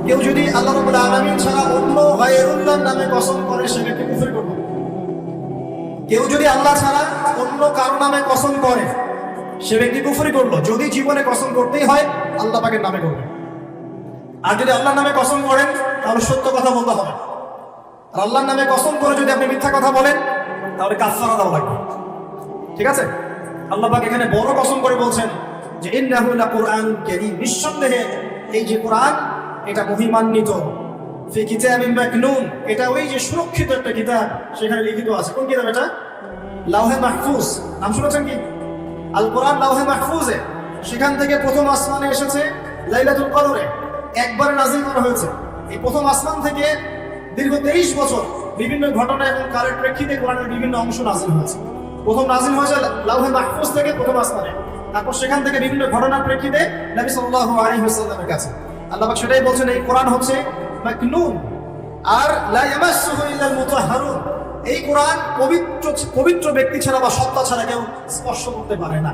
কেউ যদি আল্লাহ রাব্বুল আলামিন ছাড়া অন্য গায়রুল্লাহর নামে কসম করে সে ব্যক্তি কুফরি করবে। কেউ যদি আল্লাহ ছাড়া অন্য কারো নামে কসম করে সে ব্যক্তি কুফরি করলো। যদি জীবনে কসম করতেই হয় আল্লাহ পাকের নামে করবে। আর যদি আল্লাহর নামে কসম করেন তাহলে সত্য কথা বলতে হবে। আর আল্লাহর নামে কসম করে যদি আপনি মিথ্যা কথা বলেন তাহলে কাফারা দেওয়া লাগবে। ঠিক আছে? আল্লাহ পাক এখানে বড় কসম করে বলছেন যে ইন্নাহু লাকুরআনুন কারীম, নিঃসন্দেহে এই যে কোরআন এটা মহিমান্বিত, ফি কিতাবিন মাকনুন, এটা ওই যে সুরক্ষিত একটা কিতাব, সেখানে লিখিত আছে। কোন কিতাব এটা? লাওহে মাহফুজ। নাম শুনেছেন কি? আল কোরআন লাওহে মাহফুজে, সেখান থেকে প্রথম আসমানে এসেছে লাইলাতুল কদরে, একবারে নাজিল করা হয়েছে। এই প্রথম আসমান থেকে দীর্ঘ 23 বছর বিভিন্ন ঘটনা এবং কালের প্রেক্ষিতে কোরআনের বিভিন্ন অংশ নাজিল হয়েছে। প্রথম নাজিল হয়েছে লাওহে মাহফুজ থেকে প্রথম আসমানে, তারপর সেখান থেকে বিভিন্ন ঘটনার প্রেক্ষিতে নবী সাল্লাল্লাহু আলাইহি ওয়াসাল্লামের কাছে। আল্লাহ পাক সেটাই বলছেন এই কোরআন হচ্ছে মাকনুন আর লা ইয়ামাসসুহু ইল্লাল মুতাহহারুন, এই কোরআন পবিত্র ব্যক্তি ছাড়া বা সত্তা ছাড়া কেউ স্পর্শ করতে পারে না।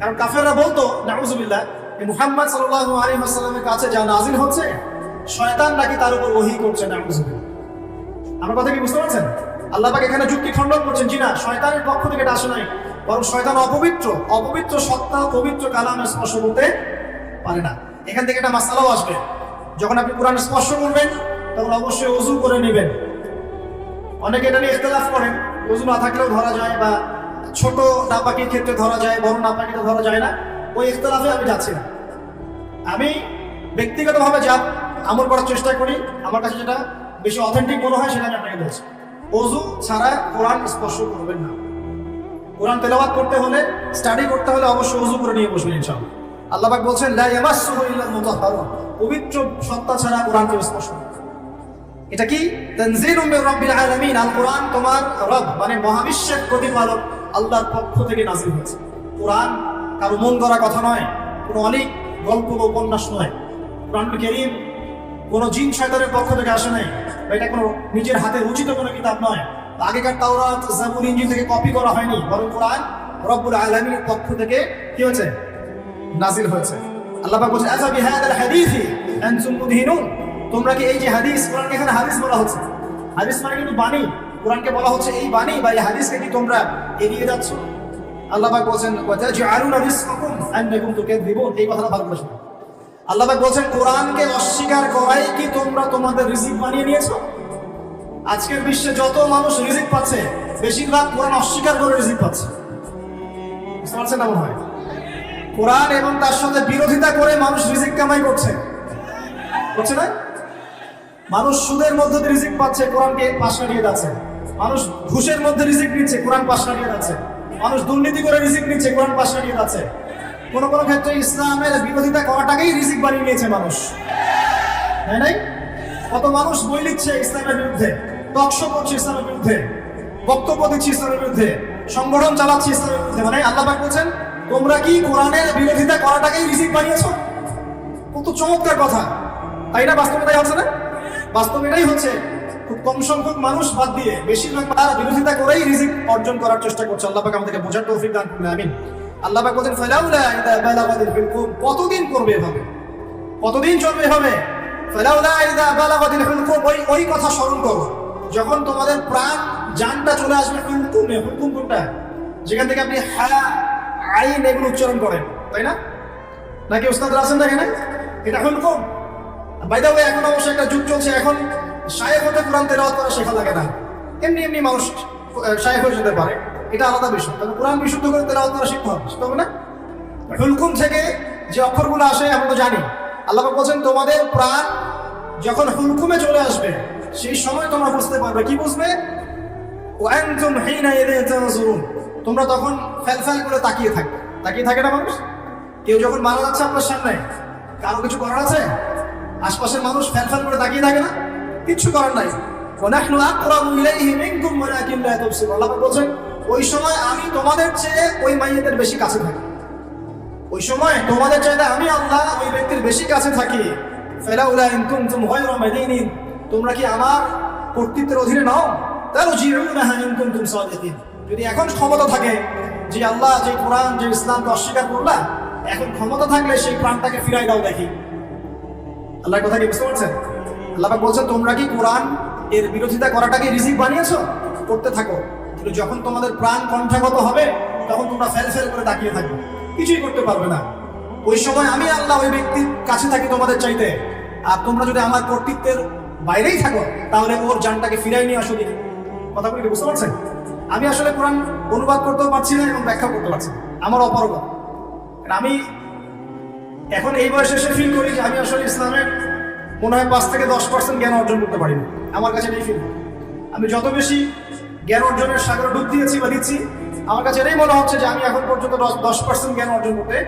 কারণ কাফেররা বলতো নাউযুবিল্লাহ মুহাম্মদ সাল্লাল্লাহু আলাইহি ওয়াসাল্লামের কাছে যা নাজিল হচ্ছে শয়তান নাকি তার উপর ওহী করছে। নাউযুবিল্লাহ। আমার কথা কি বুঝতে পারছেন? আল্লাহ পাক এখানে যুক্তি খণ্ডন করছেন, জি না, শয়তানের পক্ষ থেকে এটা আসে নাই, বরং শয়তান অপবিত্র সত্তা পবিত্র কালামে স্পর্শ করতে পারে না। এখান থেকে একটা মাসআলাও আসবে, যখন আপনি কোরআন স্পর্শ করবেন তখন অবশ্যই ওযু করে নেবেন। অনেকে এটা নিয়ে ইখতিলাফ করেন, ওযু না থাকলেও ধরা যায় বা ছোট নাপাকির ক্ষেত্রে ধরা যায়, বড় নাপাকিতে ধরা যায় না। ওই ইখতিলাফে আমি যাচ্ছি না। আমি ব্যক্তিগতভাবে যা আমল করার চেষ্টা করি, আমার কাছে যেটা বেশি অথেন্টিক মনে হয় সেটা আমি আপনাকে বলছি। ওযু ছাড়া কোরআন স্পর্শ করবেন না। কোরআন তেলাওয়াত করতে হলে, স্টাডি করতে হলে অবশ্যই ওযু করে নিয়ে বসবেন ইনশাআল্লাহ। আল্লাহ পাক বলছেন লা ইয়ামাসসুহু ইল্লাল মুতাহহারুন, পবিত্র সত্তা ছাড়া কোরআনকে স্পর্শ করবে। এটা কি? তানজিলুম মির রাব্বিল আলামিন, আল কোরআন তোমার রব মানে মহাবিশ্বের প্রতিপালক আল্লাহর পক্ষ থেকে নাযিল হয়েছে। কোরআন কারো মন গড়া কথা নয়, কোনো অনেক গল্প বা উপন্যাস নয়। কোরআনুল কারীম কোনো জিন শয়তানের পক্ষ থেকে আসে নাই, এটা কোনো নিজের হাতে রচিত কোনো কিতাব নয়। আগেকার তাওরাত, জাবুর, ইনজিল থেকে কপি করা হয়নি, বরং কোরআন রব্বুল আলামিনের পক্ষ থেকে কি হয়েছে? নাজিল হয়েছে। আল্লাহ পাক বলেন আযা বিহাদাল হাদীসি আনতুম মুদহিনুন, তোমরা কি এই যে হাদিস, কোরআনকে এখানে হাদিস বলা হচ্ছে, হাদিস মানে কিন্তু বাণী, কোরআনকে বলা হচ্ছে এই বাণী বা এই হাদিসকে কি তোমরা এড়িয়ে যাচ্ছ? আল্লাহ পাক বলেন ওয়া তাজআলুনা রিজকাকুম আন্নাকুম তুকাযযিবুন, এই কথাটা ভালো করে শুনুন। আল্লাহ পাক বলেন কোরআনকে অস্বীকার করাই কি তোমরা তোমাদের রিজিক বানিয়ে নিয়েছো? আজকের বিশ্বে যত মানুষ রিজিক পাচ্ছে বেশিরভাগ কোরআন অস্বীকার করে রিজিক পাচ্ছে। বুঝতে পারছেন না? মনে হয় কোরআন এবং তার সাথে বিরোধিতা করে মানুষ রিজিক কামাই করছে না? মানুষ সুদের মধ্যে রিজিক পাচ্ছে, কোরআনকে পাশ কাটিয়ে যাচ্ছে। মানুষ ঘুষের মধ্যে রিজিক নিচ্ছে, কোরআন পাশ কাটিয়ে যাচ্ছে। মানুষ দুর্নীতি করে রিজিক নিচ্ছে, কোরআন পাশ কাটিয়ে যাচ্ছে। কোনো কোনো ক্ষেত্রে ইসলামের বিরোধিতা করাটাকেই রিজিক বানিয়ে নিয়েছে মানুষ, তাই নাই? কত মানুষ বই লিখছে ইসলামের বিরুদ্ধে, টকশো করছে ইসলামের বিরুদ্ধে, বক্তব্য দিচ্ছে ইসলামের বিরুদ্ধে, সংগঠন চালাচ্ছে ইসলামের বিরুদ্ধে। মানে আল্লাহ পাক বলছেন তোমরা কি কোরআনের বিরোধিতা করাটাকেই রিজিক বানিয়েছো? কত চমৎকার কথা, তাই না? বাস্তবে তাই হচ্ছে না? বাস্তবে এটাই হচ্ছে। খুব কম সংখ্যক মানুষ বাদ দিয়ে বেশিরভাগ তার বিরোধিতা করেই রিজিক অর্জন করার চেষ্টা করছে। আল্লাহ পাক আমাদেরকে বোঝার তৌফিক দান করুন, আমিন। আল্লাহ পাক বলেন ফালাউলা ইযা বালাগাতিল হুলকুম, কতদিন করবে এভাবে, কতদিন চলবে এভাবে? ফালাউলা ইযা বালাগাতিল হুলকুম, ওই কথা স্মরণ করো যখন তোমাদের প্রাণ জানটা চলে আসবে। হুলকুমে, হুলকুম কোনটা? যেখান থেকে আপনি হা আইন এগুলো উচ্চারণ করেন, তাই না? নাকি ওস্তাদরা আছেন না এখানে? এটা হুলকুম। বাই দ্য ওয়ে, এখন অবশ্যই একটা যুগ চলছে, এখন শায়েখ হতে কোরআন তেলাওয়াত করা শেখা লাগে না, এমনি মানুষ শায়েখ হয়ে যেতে পারে, এটা আলাদা বিষয়। তবে কোরআন বিশুদ্ধ করে তেলাওয়াত করা শিখতে হবে না? হুলকুম থেকে যে অক্ষরগুলো আসে আমরা তো জানি। আল্লাহ পাক বলেন তোমাদের প্রাণ যখন হুলকুমে চলে আসবে সেই সময় তোমরা বুঝতে পারবে। কি বুঝবে? ওয়া আনতুম হিনা ইযা তানজুরুন, তোমরা তখন ফ্যালফ্যাল করে তাকিয়ে থাকে না মানুষ? কেউ যখন মারা যাচ্ছে আপনার সামনে, কারো কিছু করার আছে? আশপাশের মানুষ ফ্যালফ্যাল করে তাকিয়ে থাকে না? কিচ্ছু করার নাই। ওয়া নাহনু আকরাবু ইলাইহি মিনকুম ওয়ালাকিন লা তুবসিরুন, আল্লাহ বলেন ওই সময় আমি তোমাদের চেয়ে ওই মাইয়াদের বেশি কাছে থাকি। ওই সময় তোমাদের চাইতে আমি আল্লাহ ওই ব্যক্তির বেশি কাছে থাকি। ফালাউলা ইন কুনতুম গায়রা মাদিনিন, তোমরা কি আমার কর্তৃত্বের অধীনে নাও? তারজিউনাহা ইন কুনতুম সাদিকিন, যদি এখন ক্ষমতা থাকে যে আল্লাহ যে কোরআন যে ইসলামকে অস্বীকার করলা, এখন ক্ষমতা থাকলে সেই প্রাণটাকে ফিরাই দাও দেখি। আল্লাহর কথা কি বুঝতে পারছেন? আল্লাহ পাক বলছেন তোমরা কি কোরআন এর বিরোধিতা করাটাকে রিজিক বানিয়েছো? করতে থাকো, কিন্তু যখন তোমাদের প্রাণ কণ্ঠাগত হবে তখন তোমরা ফেল ফেল করে তাকিয়ে থাকবে, কিছুই করতে পারবে না। ওই সময় আমি আল্লাহ ওই ব্যক্তির কাছে থাকি তোমাদের চাইতে, আর তোমরা যদি আমার কর্তৃত্বের বাইরেই থাকো তাহলে ওর জানটাকে ফিরাই নিয়ে আসো দিকে। কথা বলি বুঝতে পারছেন? আমি আসলে কোরআন অনুবাদ করতেও পারছি না এবং ব্যাখ্যা করতে পারছি না, আমার অপারগতা। আমি এখন এই বয়সে এসে ফিল করি যে আমি আসলে ইসলামের মনে হয় 5 থেকে 10% জ্ঞান অর্জন করতে পারিনি। আমার কাছে এই ফিল, আমি যত বেশি জ্ঞান অর্জনের সাগরে ডুব দিয়েছি বা দিচ্ছি, আমার কাছে এটাই মনে হচ্ছে যে আমি এখন পর্যন্ত 10% জ্ঞান অর্জন করতে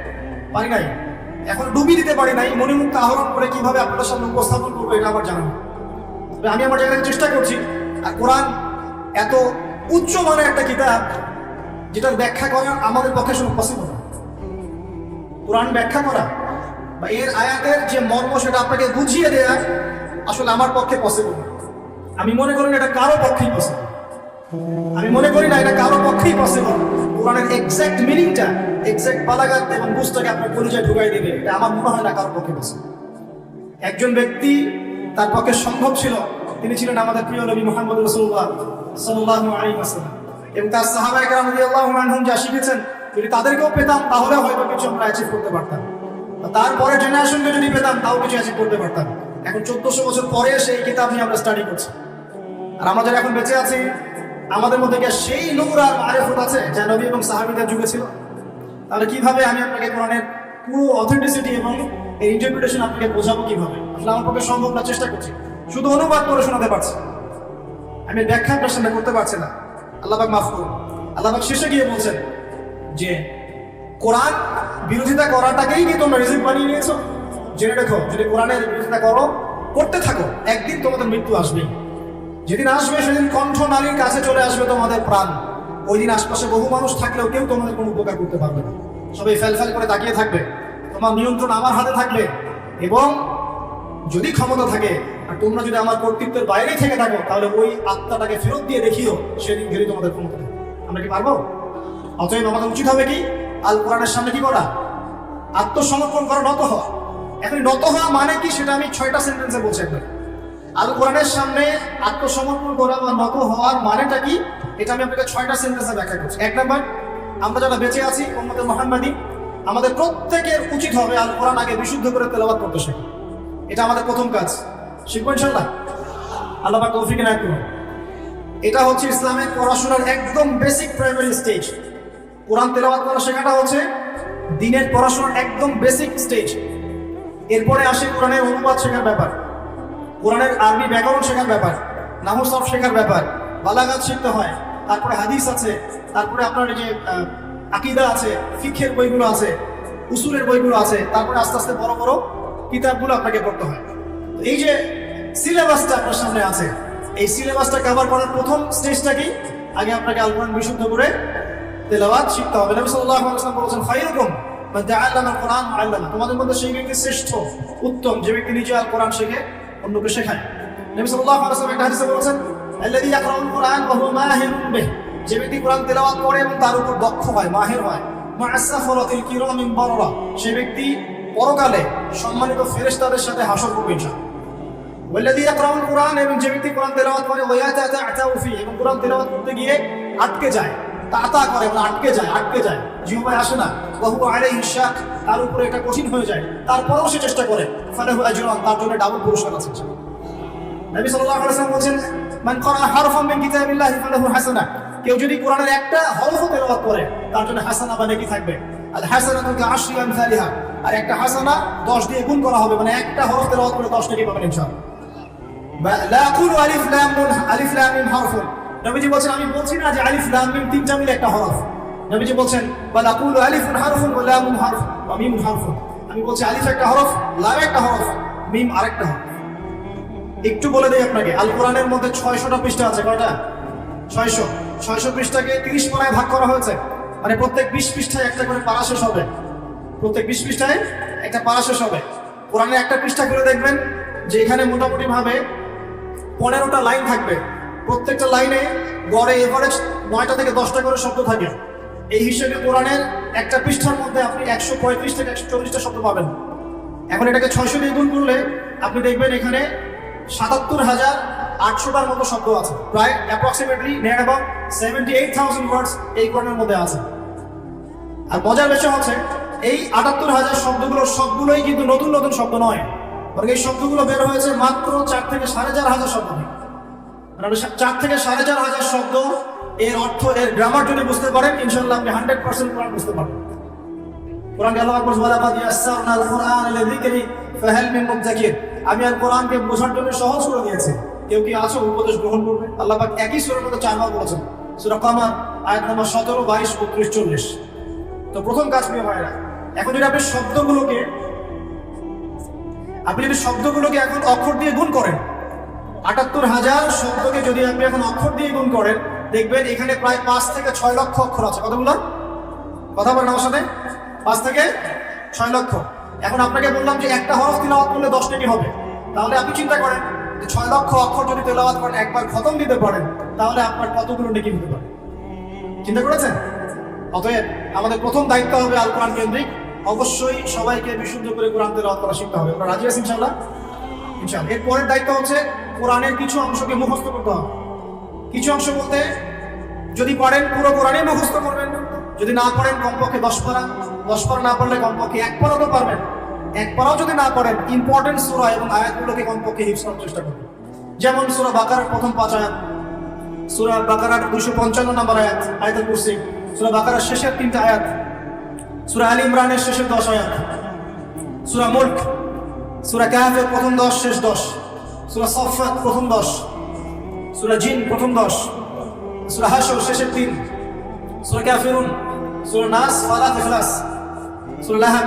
পারি নাই, এখন ডুবি দিতে পারি নাই। মণিমুক্ত আহরণ করে কিভাবে আপনাদের সামনে উপস্থাপন করবো এটা আমার জানা নেই। তবে আমি আমার জায়গায় চেষ্টা করছি। আর কোরআন এত উচ্চ মানের একটা কিতাব যেটার ব্যাখ্যা করা আমাদের পক্ষে শুধু পসিবল না। কোরআন ব্যাখ্যা করা বা এর আয়াতের যে মর্ম সেটা আপনাকে বুঝিয়ে দেয়া আসলে আমার পক্ষে পসিবল না। আমি মনে করি না এটা কারো পক্ষেই পসিবল, আমি মনে করি না এটা কারো পক্ষেই পসিবল। কোরআনের এক্সাক্ট মিনিংটা, এক্সাক্ট বালাগাত এবং বুঝটাকে আপনার পরিচয় ঢুকাই দেবে, এটা আমার মনে হয় না কারো পক্ষে পসিবল। একজন ব্যক্তি তার পক্ষে সম্ভব ছিল, তিনি ছিলেন আমাদের প্রিয় নবী মুহাম্মদ রাসূলুল্লাহ সাল্লাল্লাহু আলাইহি ওয়াসাল্লাম এবং তার সাহাবায়ে কেরাম রাদিয়াল্লাহু আনহুম যা শিখেছেন যদি তাদেরকেও পেতাম তাহলে হয়তো কিছু আমরা অ্যাচিভ করতে পারতাম, তারপরে জেনারেশনকে যদি পেতাম তাও কিছু অ্যাচিভ করতে পারতাম। এখন 1400 বছর পরে সেই কিতাব নিয়ে আমরা স্টাডি করছি, আর আমাদের এখন বেঁচে আছি, আমাদের মধ্যে কি সেই নূর আর মারিফত আছে যা নবী এবং সাহাবীদের যুগে ছিল? তাহলে কিভাবে আমি আপনাকে কোরআনের পুরো অথেন্টিসিটি এবং এই ইন্টারপ্রিটেশন আপনাকে বোঝাবো কিভাবে? আসলে আমার পক্ষে সম্ভব না, চেষ্টা করছি, শুধু অনুবাদ করে শোনাতে পারছি, আমি ব্যাখ্যা আপনার সামনে করতে পারছি না। আল্লাহ পাক মাফ করুন। আল্লাহ পাক শেষে গিয়ে বলছেন যে কোরআন বিরোধিতা করাটাকেই কি তোমরা রিজিক বানিয়ে নিয়েছো? জেনে রেখো, যদি কোরআনের বিরোধিতা করতে থাকো, একদিন তোমাদের মৃত্যু আসবেই। যেদিন আসবে সেদিন কণ্ঠ নালীর কাছে চলে আসবে তোমাদের প্রাণ। ওই দিন আশপাশে বহু মানুষ থাকলেও কেউ তোমাদের কোনো উপকার করতে পারবে না, সবাই ফেল ফেল করে তাকিয়ে থাকবে। তোমার নিয়ন্ত্রণ আমার হাতে থাকবে, এবং যদি ক্ষমতা থাকে আর তোমরা যদি আমার কর্তৃত্বের বাইরেই থেকে থাকো তাহলে ওই আত্মাটাকে ফেরত দিয়ে দেখিও সেদিন ঘিরে তোমাদের ক্ষমতা থাকে। আমরা কি পারবো? অতএব আমাদের উচিত হবে কি? আল কোরআনের সামনে কি করা? আত্মসমর্পণ করা, নত হওয়া। এখন নত হওয়া মানে কি সেটা আমি 6টা সেন্টেন্সে বলছি আপনাকে। আল কোরআনের সামনে আত্মসমর্পণ করা বা নত হওয়ার মানেটা কি এটা আমি আপনাকে 6টা সেন্টেন্সে ব্যাখ্যা করছি। 1 নাম্বার, আমরা যারা বেঁচে আছি উম্মতে মুহাম্মাদি, আমাদের প্রত্যেকের উচিত হবে আল কোরআন আগে বিশুদ্ধ করে তেলাওয়াত করতে শেখা। এটা আমাদের প্রথম কাজ, শিখবো ইনশাআল্লাহ। আল্লাহ পাক তৌফিক এনায়েত করুন। এটা হচ্ছে ইসলামের পড়াশোনার একদম বেসিক প্রাইমারি স্টেজ। কোরআন তেলাওয়াত করা শেখাটা হচ্ছে দ্বীনের পড়াশোনার একদম বেসিক স্টেজ। এরপরে আসে কোরআনের অনুবাদ শেখার ব্যাপার, কোরআনের আরবি ব্যাকরণ শেখার ব্যাপার, নাহু সরফ শেখার ব্যাপার, বালাগাত শিখতে হয়, তারপরে হাদিস আছে, তারপরে আপনার যে আকীদা আছে, ফিকহের বইগুলো আছে, উসুলের বইগুলো আছে, তারপরে আস্তে আস্তে বড় বড় কিতাবগুলো আপনাকে পড়তে হয়। এই যে সিলেবাসটা আপনার সামনে আছে, এই সিলেবাসটা কভার করার প্রথম স্টেজটা কি? আগে আপনাকে আল কোরআন বিশুদ্ধ করে তেলাওয়াত শিখতে হবে। নবী সাল্লাল্লাহু আলাইহি ওয়াসাল্লাম বলেছেন, খায়রুকুম মান তাআল্লামা আল কোরআন ওয়া আল্লামা। তোমাদের মধ্যে সেই ব্যক্তি শ্রেষ্ঠ, উত্তম যে ব্যক্তি নিজে আল কোরআন শিখে অন্যকে শেখায়। নবী সাল্লাল্লাহু আলাইহি ওয়াসাল্লাম একটা হাদিসে বলেছেন, আল্লাযী ইয়াকরাউল কোরআন ওয়া হুয়া মাহিরুন বিহি। যে ব্যক্তি কোরআন তেলাওয়াত করে এবং তার উপর দক্ষ হয়, মাহির হয়, মা'আস সাফরাতিল কিরামিন বাররা, সেই ব্যক্তি পরকালে সম্মানিত ফেরেশতাদের সাথে হাসর করবে ইনশাআল্লাহ। ওয়াল্লাযী ইয়াকরাউল কোরআন, এবং যে ব্যক্তি কোরআন তেলাওয়াত করে ওয়া ইয়াতাআতাউ ফি, এবং কোরআন তেলাওয়াত করতে গিয়ে আটকে যায়, তাতা করে, মানে আটকে যায়, জিহ্বায় আসে না, ওয়া হুয়া আলাইহি শাক, তার উপরে এটা কঠিন হয়ে যায়, তারপরেও সে চেষ্টা করে, ফালাহু আজরুন, তার জন্য ডাবল পুরস্কার আছে। নবী সাল্লাল্লাহু আলাইহি ওয়াসাল্লাম বলেন, মান ক্বারা হারফান মিন কিতাবিল্লাহি ফালাহু হাসানাহ। কেউ যদি কোরআনের একটা হরফ তেলাওয়াত করে তার জন্য হাসানা বা নেকি থাকবে। আল হাসানাতু কা'আশরি আমসালিহা, আর একটা হাসানা 10 দিয়ে গুণ করা হবে, মানে একটা হরফ তেলাওয়াত করে 10 নেকি পাবেন ইনশাআল্লাহ। লা আকুলু আলিফ লাম মিম, আলিফ লাম মিম হরফুন। নবীজি বলেন, আমি বলছি না যে আলিফ লাম মিম তিনটা মিলে একটা হরফ। নবীজি বলেন, বাল আকুলু আলিফুন হরফুন ওয়া লামুন হরফ ওয়া মিমুন হরফুন। আমি বলছি আলিফ একটা হরফ, লাম একটা হরফ, মিম আরেকটা হরফ। একটু বলে দেই আপনাকে, আল কোরআনের মধ্যে 600টা পৃষ্ঠা আছে। কয়টা? 600 পৃষ্ঠাকে 30 পারায় ভাগ করা হয়েছে, মানে প্রত্যেক 20 পৃষ্ঠায় একটা করে পারা শেষ হবে, প্রত্যেক 20 পৃষ্ঠায় একটা পারা শেষ হবে। কোরআনের একটা পৃষ্ঠা করে দেখবেন যে এখানে মোটামুটি ভাবে 15টা লাইন থাকবে, প্রত্যেকটা লাইনে গড়ে এভারেজ 9টা থেকে 10টা করে শব্দ থাকে। এই হিসেবে কোরআনের একটা পৃষ্ঠার মধ্যে আপনি 135 থেকে 140টা শব্দ পাবেন। এখন এটাকে 600 দিয়ে গুণ করলে আপনি দেখবেন এখানে ৭৭,৮০০টার মতো শব্দ আছে, প্রায় অ্যাপ্রক্সিমেটলি নিয়ার অ্যাবাউট 78,000 ওয়ার্ডস এই কোরআনের মধ্যে আছে। আর মজার বিষয় হচ্ছে এই ৭৮,০০০ শব্দগুলো সবগুলোই কিন্তু নতুন নতুন শব্দ নয়, বরং এই শব্দগুলো বের হয়েছে মাত্র 4 থেকে 4,500 শব্দ থেকে। 4 থেকে 4,500 শব্দ, এর অর্থ, এর গ্রামার যদি বুঝতে পারেন, ইনশাআল্লাহ আপনি 100% কোরআন বুঝতে পারবেন। কোরআন আল্লাহ পাক বলেন, ওয়ালাকাদ ইয়াসসারনাল কুরআনা লিযিকরি ফাহাল মিন মুদ্দাকির। আমি আর কোরআনকে বোঝার জন্য সহজ করে দিয়েছি, কেউ কি আছো উপদেশ গ্রহণ করবে? আল্লাহ পাক একই সূরার মধ্যে 4 বার বলেছেন, সূরা কামার আয়াত নম্বর 17, 22, 32, 40। তো প্রথম কাজ প্রিয় ভাইরা, এখন যদি আপনি শব্দগুলোকে এখন অক্ষর দিয়ে গুণ করেন, ৭৮,০০০ শব্দকে যদি আপনি এখন অক্ষর দিয়ে গুণ করেন, দেখবেন এখানে প্রায় 5 থেকে 6 লক্ষ অক্ষর আছে। কতগুলো? কথা বলেন আমার সাথে, 5 থেকে 6 লক্ষ। এখন আপনাকে বললাম যে একটা হরফ তিলাওয়াত করলে 10 নেকি হবে, তাহলে আপনি চিন্তা করেন যে 6 লক্ষ অক্ষর যদি তেলাওয়াত করেন, একবার খতম দিতে পারেন, তাহলে আপনার কতগুলো নেকি হতে পারে? চিন্তা করেছেন? অতএব আমাদের প্রথম দায়িত্ব হবে আল কোরআন কেন্দ্রিক। অবশ্যই সবাইকে বিশুদ্ধ করে কোরআন তেলাওয়াত করা শিখতে হবে। আপনারা রাজি আছেন ইনশাআল্লাহ? ইনশাআল্লাহ। এর পরের দায়িত্ব হচ্ছে কোরআনের কিছু অংশকে মুখস্থ করতে হবে। কিছু অংশ বলতে, যদি পারেন পুরো কোরআনই মুখস্থ করবেন, যদি না পারেন কমপক্ষে 10 পারা, 10 পারা না পারলে কমপক্ষে 1 পারা তো পারবেন। 1 পারাও যদি না পারেন, ইম্পর্টেন্ট সূরা এবং আয়াতগুলোকে কমপক্ষে হিফজ করার চেষ্টা করবেন। যেমন সূরা বাকারার প্রথম 5 আয়াত, সূরা বাকারার 255 নম্বর আয়াত, আয়াতুল কুরসি, সূরা বাকারার শেষের 3টা আয়াত, সূরা আলী ইমরানের শেষের 10 আয়াত, সূরা মুলক, সূরা কাহফের প্রথম 10 শেষ 10, সূরা সাফফাত প্রথম 10, সূরা জিন প্রথম 10, সূরা হাশর শেষের 3, সূরা কাফিরুন, সূরা নাস, ফালাক, ইখলাস, সূরা লাহাব,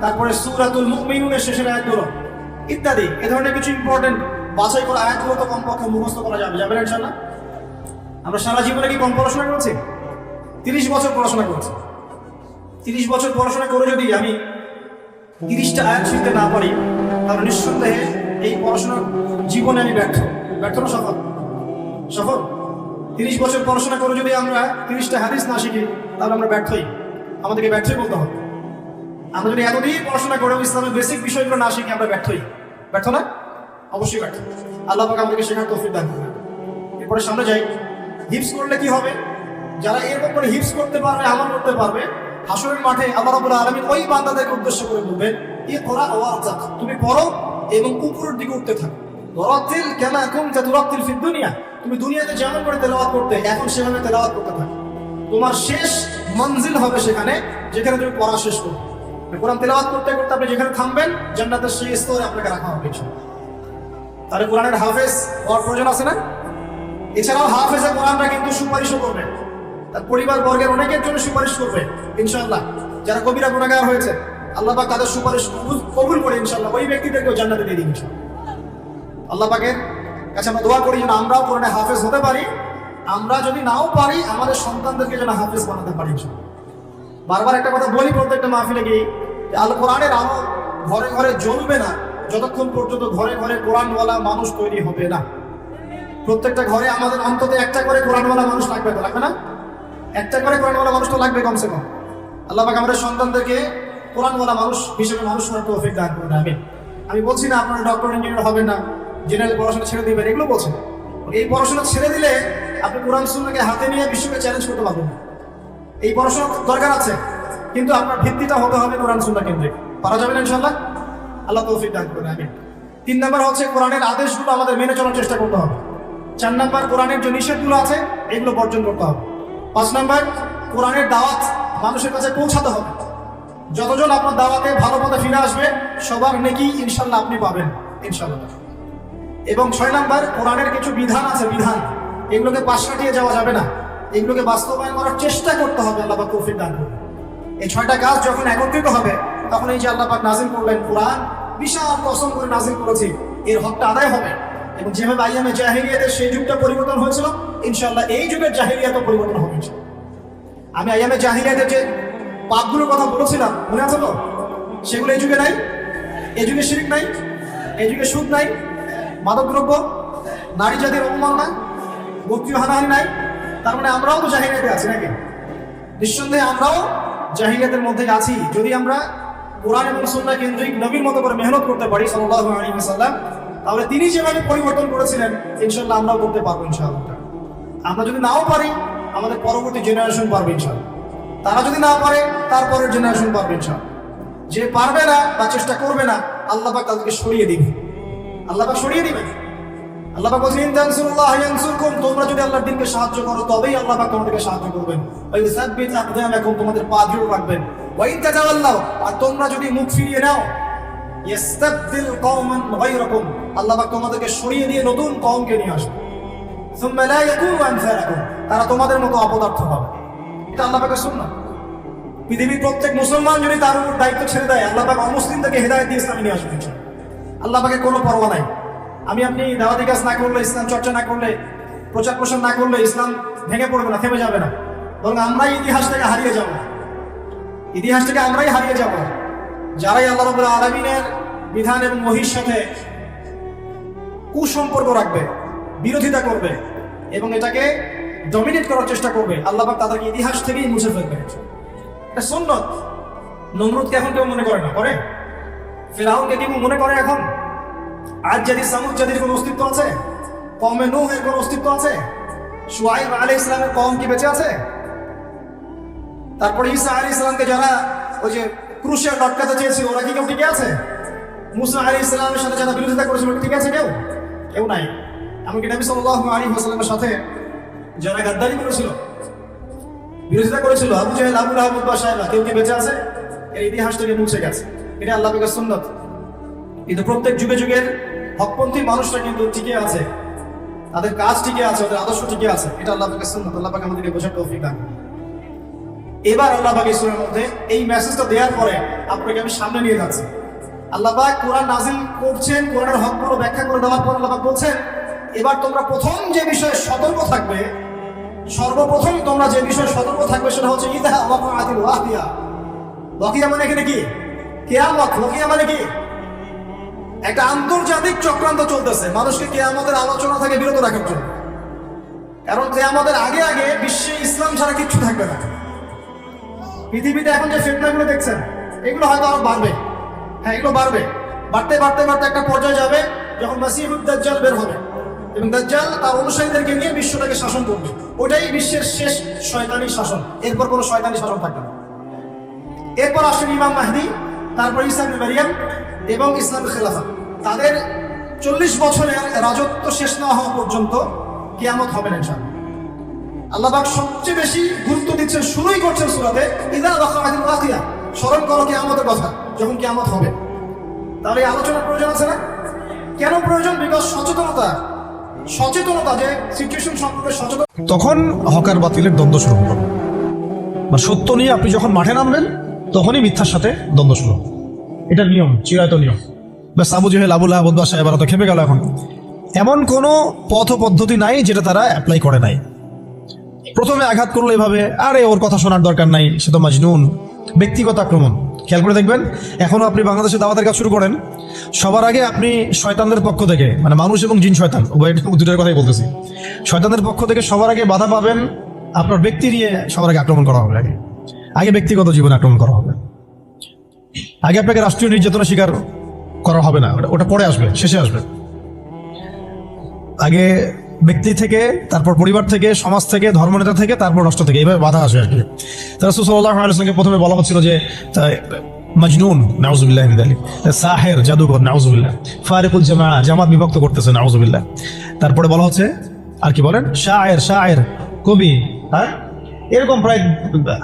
তারপরে সূরাতুল মুমিনুনের শেষের আয়াতগুলো ইত্যাদি। এই ধরনের কিছু ইম্পর্টেন্ট বাছাই করা আয়াতগুলো তো কমপক্ষে মুখস্থ করা যাবে না ইনশাআল্লাহ? আমরা সারা জীবনে কি কম পড়াশোনা করেছি? 30 বছর পড়াশোনা করেছি। 30 বছর পড়াশোনা করে যদি আমি 30টা আয়াত শিখতে না পারি, তাহলে নিঃসন্দেহে এই পড়াশোনার জীবনে আমি ব্যর্থ না সফল? 30 বছর পড়াশোনা করে যদি আমরা 30টা হাদিস না শিখি, তাহলে আমরা ব্যর্থই। আমাদেরকে ব্যর্থই বলতে হবে। আমরা যদি এতদিন পড়াশোনা করে ইসলামের বেসিক বিষয়গুলো না শিখি, আমরা ব্যর্থ না? অবশ্যই ব্যর্থ। আল্লাহ পাক আমাদেরকে শেখার তৌফিক দান করুন। এরপরে সামনে যাই। হিফজ করলে কি হবে? যারা এরকম করে হিফজ করতে পারবে, আমল করতে পারবে, হাসরের মাঠে আল্লাহ রাব্বুল আলামিন ওই বান্দাদেরকে উদ্দেশ্য করে বলবেন, ইকরা ওয়ারতাক, তুমি পড়ো এবং উপরের দিকে উঠতে থাকো। ওয়ারাতিল কামা কুনতা তুরাতিল ফিদ দুনিয়া, তুমি দুনিয়াতে যেমন করে তেলাওয়াত করতে, এখন সেভাবে তেলাওয়াত করতে থাকো। তোমার শেষ মঞ্জিল হবে সেখানে, যেখানে তুমি পড়া শেষ করবে। কোরআন তেলাওয়াত করতে করতে আপনি যেখানে থামবেন, জান্নাতের সেই স্তরে আপনাকে রাখা হবে ইনশাআল্লাহ। তাহলে কোরআনের হাফেজ হওয়ার প্রয়োজন আছে না? এছাড়াও হাফেজে কোরআনটা কিন্তু সুপারিশও করবে, তার পরিবার বর্গের অনেকের জন্য সুপারিশ করবে ইনশাআল্লাহ। যারা কবিরা গুনাহগার হয়েছে, আল্লাহ পাক তাদের সুপারিশ কবুল করে ইনশাআল্লাহ ওই ব্যক্তিদেরকেও জান্নাতে দিয়ে দিবেন ইনশাআল্লাহ। আল্লাহ পাকের কাছে আমরা দোয়া করি যেন আমরাও কোরআনে হাফেজ হতে পারি। আমরা যদি নাও পারি, আমাদের সন্তানদেরকে যেন হাফেজ বানাতে পারি ইনশাআল্লাহ। বারবার একটা কথা বলি প্রত্যেকটা মাহফিলে গিয়ে, আল কোরআনের আলো ঘরে ঘরে জ্বলবে না যতক্ষণ পর্যন্ত ঘরে ঘরে কোরআনওয়ালা মানুষ তৈরি হবে না। প্রত্যেকটা ঘরে আমাদের অন্তত একটা করে কোরআনওয়ালা মানুষ লাগবে, তো লাগবে না? একটা করে কোরআনওয়ালা মানুষ তো লাগবে কমসে কম। আল্লাহ পাক আমাদের সন্তানদেরকে কোরআনওয়ালা মানুষ হিসেবে মানুষ হওয়ার তৌফিক দান করুন, আমিন। আমি বলছি না আপনারা ডক্টর ইঞ্জিনিয়ার হবেন না, জেনারেল পড়াশোনা ছেড়ে দিবেন, এগুলো বলছি না। এই পড়াশোনা ছেড়ে দিলে আপনি কোরআন সুন্নাহকে হাতে নিয়ে বিশ্বকে চ্যালেঞ্জ করতে পারবেন না। এই পড়াশোনা দরকার আছে, কিন্তু আপনার ভিত্তিটা হতে হবে কোরআন সুন্নাহ কেন্দ্রিক। পারা যাবে না ইনশাআল্লাহ? আল্লাহ তৌফিক দান করুন, আমিন। 3 নাম্বার হচ্ছে কোরআনের আদেশগুলো আমাদের মেনে চলার চেষ্টা করতে হবে। 4 নাম্বার কোরআনের যে নিষেধগুলো আছে এগুলো বর্জন করতে হবে। 5 নাম্বার কোরআনের দাওয়াত মানুষের কাছে পৌঁছাতে হবে। যতজন আপনার দাওয়াতে ভালো পথে ফিরে আসবে, সবার নেকি ইনশাআল্লাহ আপনি পাবেন ইনশাআল্লাহ। এবং 6 নাম্বার কোরআনের কিছু বিধান আছে, বিধান এগুলোকে পাশ কাটিয়ে যাওয়া যাবে না, এগুলোকে বাস্তবায়ন করার চেষ্টা করতে হবে। আল্লাহ পাক তৌফিক দান করুন। এই 6টা কাজ যখন একত্রিত হবে, তখন এই যে আল্লাহ পাক নাজিল করলেন কোরআন, বিশাল কসম করে নাজিল করেছি, এর হকটা আদায় হবে। এবং যেভাবে আইয়ামে জাহিলিয়াতের সেই যুগটা পরিবর্তন হয়েছিল, ইনশাআল্লাহ এই যুগের জাহিলিয়াতও পরিবর্তন হবে ইনশাআল্লাহ। আমি আইয়ামে জাহিলিয়াতের যে পাপগুলোর কথা বলেছিলাম, মনে আছে তো? সেগুলো এই যুগে নাই। এই যুগে শিরক নাই, এই যুগে সুদ নাই, মাদকদ্রব্য, নারী জাতির অবমাননা, গোত্রীয় হানাহানি নাই। তার মানে আমরাও তো জাহিলিয়াতে আছি নাকি? নিঃসন্দেহে আমরাও জাহিলিয়াতের মধ্যে আছি। যদি আমরা কোরআন এবং সুন্নাহ কেন্দ্রিক নবীর মতো করে মেহনত করতে পারি সাল্লাল্লাহু আলাইহি ওয়াসাল্লাম, তাহলে তিনি যেভাবে পরিবর্তন করেছিলেন ইনশাআল্লাহ আমরাও করতে পারবো ইনশাআল্লাহ। আমরা যদি নাও পারি আমাদের পরবর্তী জেনারেশন পারবে ইনশাআল্লাহ, তারা যদি না পারে তারপরের জেনারেশন পারবে ইনশাআল্লাহ। যে পারবে না বা চেষ্টা করবে না আল্লাহ পাক তাদেরকে সরিয়ে দিবে, আল্লাহ পাক সরিয়ে দিবেন। আল্লাহ পাক বলেন তানসুরুল্লাহ ইয়ানসুরকুম, তোমরা যদি আল্লাহর দ্বীনকে সাহায্য করো তবেই আল্লাহ পাক তোমাদেরকে সাহায্য করবেন। ওয়া ইউসাব্বিত আকদামাকুম, তোমাদের পা দৃঢ় রাখবেন। ওয়া ইন তাতাওয়াল্লাউ, আর তোমরা যদি মুখ ফিরিয়ে নাও ইস্তাবদিল কওমান গায়রাকুম, আল্লাহ পাক তোমাদেরকে সরিয়ে দিয়ে নতুন কওমকে নিয়ে আসবে। সুম্মা লা ইয়াকুনু আমসালাকুম, তারা তোমাদের মতো অপদার্থ হবে। এটা আল্লাহ পাকের সুন্নাহ। পৃথিবীর প্রত্যেক মুসলমান যদি তার উপর দায়িত্ব ছেড়ে দেয় আল্লাহ পাক অমুসলিমদেরকে হেদায়েত দিয়ে ইসলামে নিয়ে আসবেন। আল্লাহ পাকের কোনো পরোয়া নাই। আমি আপনি দাওয়াতি কাজ না করলে, ইসলাম চর্চা না করলে, প্রচার প্রসার না করলে ইসলাম ভেঙে পড়বে না, থেমে যাবে না, বরং আমরাই ইতিহাস থেকে হারিয়ে যাব। ইতিহাস থেকে আমরাই হারিয়ে যাব। যারাই আল্লাহ রাব্বুল আলামিনের বিধান এবং ওহীর সাথে কুসম্পর্ক রাখবে, বিরোধিতা করবে এবং এটাকে ডমিনেট করার চেষ্টা করবে, আল্লাহ পাক তাদেরকে ইতিহাস থেকেই মুছে ফেলবে। এটা সুন্নাত। নমরুদকে এখন কেউ মনে করে না, করে? ফিরআউনকে কি মনে করে এখন? আজ জাদি সামুদ জাতির কোনো অস্তিত্ব আছে? কওমে নূহের কোনো অস্তিত্ব আছে? শুআয়ব আলাইহিস সালামের কওম কি বেঁচে আছে? তারপরে ঈসা আলাইহিস সালামকে যারা ওই যে ক্রুশে লটকাতে চেয়েছিল ওরা কি কেউ টিকে আছে? মুসা আলাইহিস সালামের সাথে যারা বিরোধিতা করেছিল ঠিক আছে কেউ? কেউ নাই। এমনকি নবী সাল্লাল্লাহু আলাইহি ওয়াসাল্লামের সাথে যারা গাদ্দারি করেছিল, বিরোধিতা করেছিল, আবু জাহেল, আবু লাহাব, উতবা, শায়বা, কেউ কি বেঁচে আছে? এর ইতিহাস থেকে মুছে গেছে। এটা আল্লাহ পাকের সুন্নাত। কিন্তু প্রত্যেক যুগে যুগের হকপন্থী মানুষরা কিন্তু টিকে আছে, তাদের কাজ টিকে আছে, তাদের আদর্শ টিকে আছে। এটা আল্লাহ পাকের সুন্নাত। আল্লাহ পাক আমাদেরকে বোঝার তৌফিক দান করুন। এবার আল্লাহ পাক এই সূরার মধ্যে এই মেসেজটা দেওয়ার পরে আপনাকে আমি সামনে নিয়ে যাচ্ছি। আল্লাহ পাক কোরআন নাযিল করছেন, কোরআনের হকগুলো ব্যাখ্যা করে দেওয়ার পর আল্লাহ পাক বলছেন এবার তোমরা প্রথম যে বিষয়ে সতর্ক থাকবে, সর্বপ্রথম তোমরা যে বিষয়ে সতর্ক থাকবে সেটা হচ্ছে ইযা ওয়াকাআতিল ওয়াকিয়া। ওয়াকিয়া মানে এখানে কি? কিয়ামত। ওয়াকিয়া মানে কি? একটা আন্তর্জাতিক চক্রান্ত চলতেছে মানুষকে কিয়ামতের আলোচনা থেকে বিরত রাখার জন্য। কারণ কিয়ামতের আগে আগে বিশ্বে ইসলাম ছাড়া কিচ্ছু থাকবে না। পৃথিবীতে এখন যে ফিতনাগুলো দেখছেন এগুলো হয়তো আরো বাড়বে। হ্যাঁ, এগুলো বাড়বে, বাড়তে বাড়তে বাড়তে একটা পর্যায়ে যাবে যখন মাসিহুদ দাজ্জাল বের হবে এবং দাজ্জাল তার অনুসারীদেরকে নিয়ে বিশ্বটাকে শাসন করবে। ওটাই বিশ্বের শেষ শয়তানি শাসন। এরপর কোনো শয়তানি শাসন থাকবে না। এরপর আসেন ইমাম মাহদি, তারপর ঈসা ইবনে মারইয়াম এবং ইসলামের খেলাফত। তাদের 40 বছরের রাজত্ব শেষ না হওয়া পর্যন্ত কিয়ামত হবে না ইনশাআল্লাহ। আল্লাহ পাক সবচেয়ে বেশি গুরুত্ব দিচ্ছেন, শুরুই করছেন সূরাতে ইযা ওয়াকাআতিল ওয়াকিয়া। স্মরণ করো কিয়ামতের কথা, যখন কিয়ামত হবে। তাহলে এই আলোচনার প্রয়োজন আছে না? কেন প্রয়োজন? বিকজ সচেতনতা যে সিচুয়েশন সম্পর্কে সচেতন, তখন হকার বাতিলের দ্বন্দ্ব শুরু হলো। বা সত্য নিয়ে আপনি যখন মাঠে নামবেন তখনই মিথ্যার সাথে দ্বন্দ্ব শুরু। এটা নিয়ম, চিরায়ত নিয়ম। ব্যাস আবু জাহেল, আবু লাহাব, উতবা, শায়বা তো খেপে গেল। এখন এমন কোনো পথ পদ্ধতি নাই যেটা তারা অ্যাপ্লাই করে নাই। প্রথমে আঘাত করলো এভাবে, আরে ওর কথা শোনার দরকার নাই, সে তো মাজনুন। ব্যক্তিগত আক্রমণ খেয়াল করে দেখবেন, এখনো আপনি বাংলাদেশে দাওয়াতের কাজ শুরু করেন, সবার আগে আপনি শয়তানদের পক্ষ থেকে, মানে মানুষ এবং জিন শয়তান উভয় দুটার কথাই বলতেছি, শয়তানদের পক্ষ থেকে সবার আগে বাধা পাবেন আপনার ব্যক্তি নিয়ে। সবার আগে আক্রমণ করা হবে, আগে ব্যক্তিগত জীবনে আক্রমণ করা হবে। আগে আপনাকে রাষ্ট্রীয় নির্যাতনের শিকার করা হবে না, ওটা পরে আসবে, শেষে আসবে। আগে ব্যক্তি থেকে, তারপর পরিবার থেকে, সমাজ থেকে, ধর্মনেতা থেকে, তারপর রাষ্ট্র থেকে, এইভাবে বাধা আসবে আর কি। রাসূল সাল্লাল্লাহু আলাইহি ওয়াসাল্লামকে প্রথমে বলা হচ্ছিল যে মাজনুন, নাউযুবিল্লাহি মিন যালিক, সাহির, জাদুকর, নাউযুবিল্লাহ, ফারিকুল জামাআহ, জামাত বিভক্ত করতেছে, নাউযুবিল্লাহ। তারপরে বলা হচ্ছে আর কি বলেন, শায়ের, কবি। হ্যাঁ, এরকম প্রায়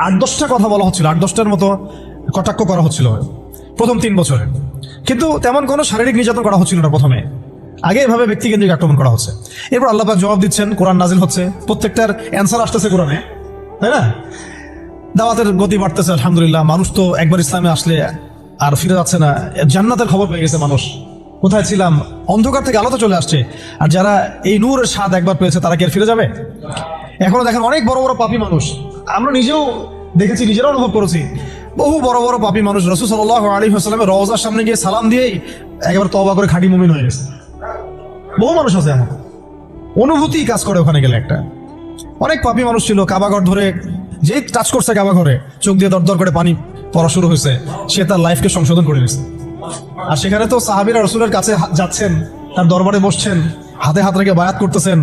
8-10টা কথা বলা হচ্ছিল, 8-10টার মতো কটাক্ষ করা হচ্ছিল প্রথম 3 বছরে। কিন্তু তেমন কোনো শারীরিক নির্যাতন করা হচ্ছিল না প্রথমে, আগে এভাবে ব্যক্তিকেন্দ্রিক আক্রমণ করা হচ্ছে। এরপর আল্লাহ পাক জবাব দিচ্ছেন, কোরআন নাজিল হচ্ছে, প্রত্যেকটার অ্যান্সার আসতেছে কোরআনে, তাই না? দাওয়াতের গতি বাড়তেছে আলহামদুলিল্লাহ। মানুষ তো একবার ইসলামে আসলে আর ফিরে যাচ্ছে না। জান্নাতের খবর পেয়ে গেছে মানুষ। কোথায় ছিলাম, অন্ধকার থেকে আলোতে চলে আসছে। আর যারা এই নূরের স্বাদ একবার পেয়েছে তারা কি আর ফিরে যাবে? এখনো দেখেন অনেক বড় বড় পাপী মানুষ, আমরা নিজেও দেখেছি, নিজেরা অনুভব করেছি, বহু বড় বড় পাপী মানুষ রাসূল সাল্লাল্লাহু আলাইহি ওয়াসাল্লামের রওজার সামনে গিয়ে সালাম দিয়েই একেবারে তওবা করে খাঁটি মুমিন হয়ে গেছে। বহু মানুষ আছে এমন, অনুভূতি কাজ করে ওখানে গেলে। একটা অনেক পাপী মানুষ ছিল, কাবাঘর ধরে যেই টাচ করছে কাবাঘরে চোখ দিয়ে দরদর করে পানি পড়া শুরু হয়েছে, সে তার লাইফকে সংশোধন করে নিয়েছে। আর সেখানে তো সাহাবীরা রসুলের কাছে যাচ্ছেন, তার দরবারে বসছেন, হাতে হাত রেখে বায়াত করতেছেন,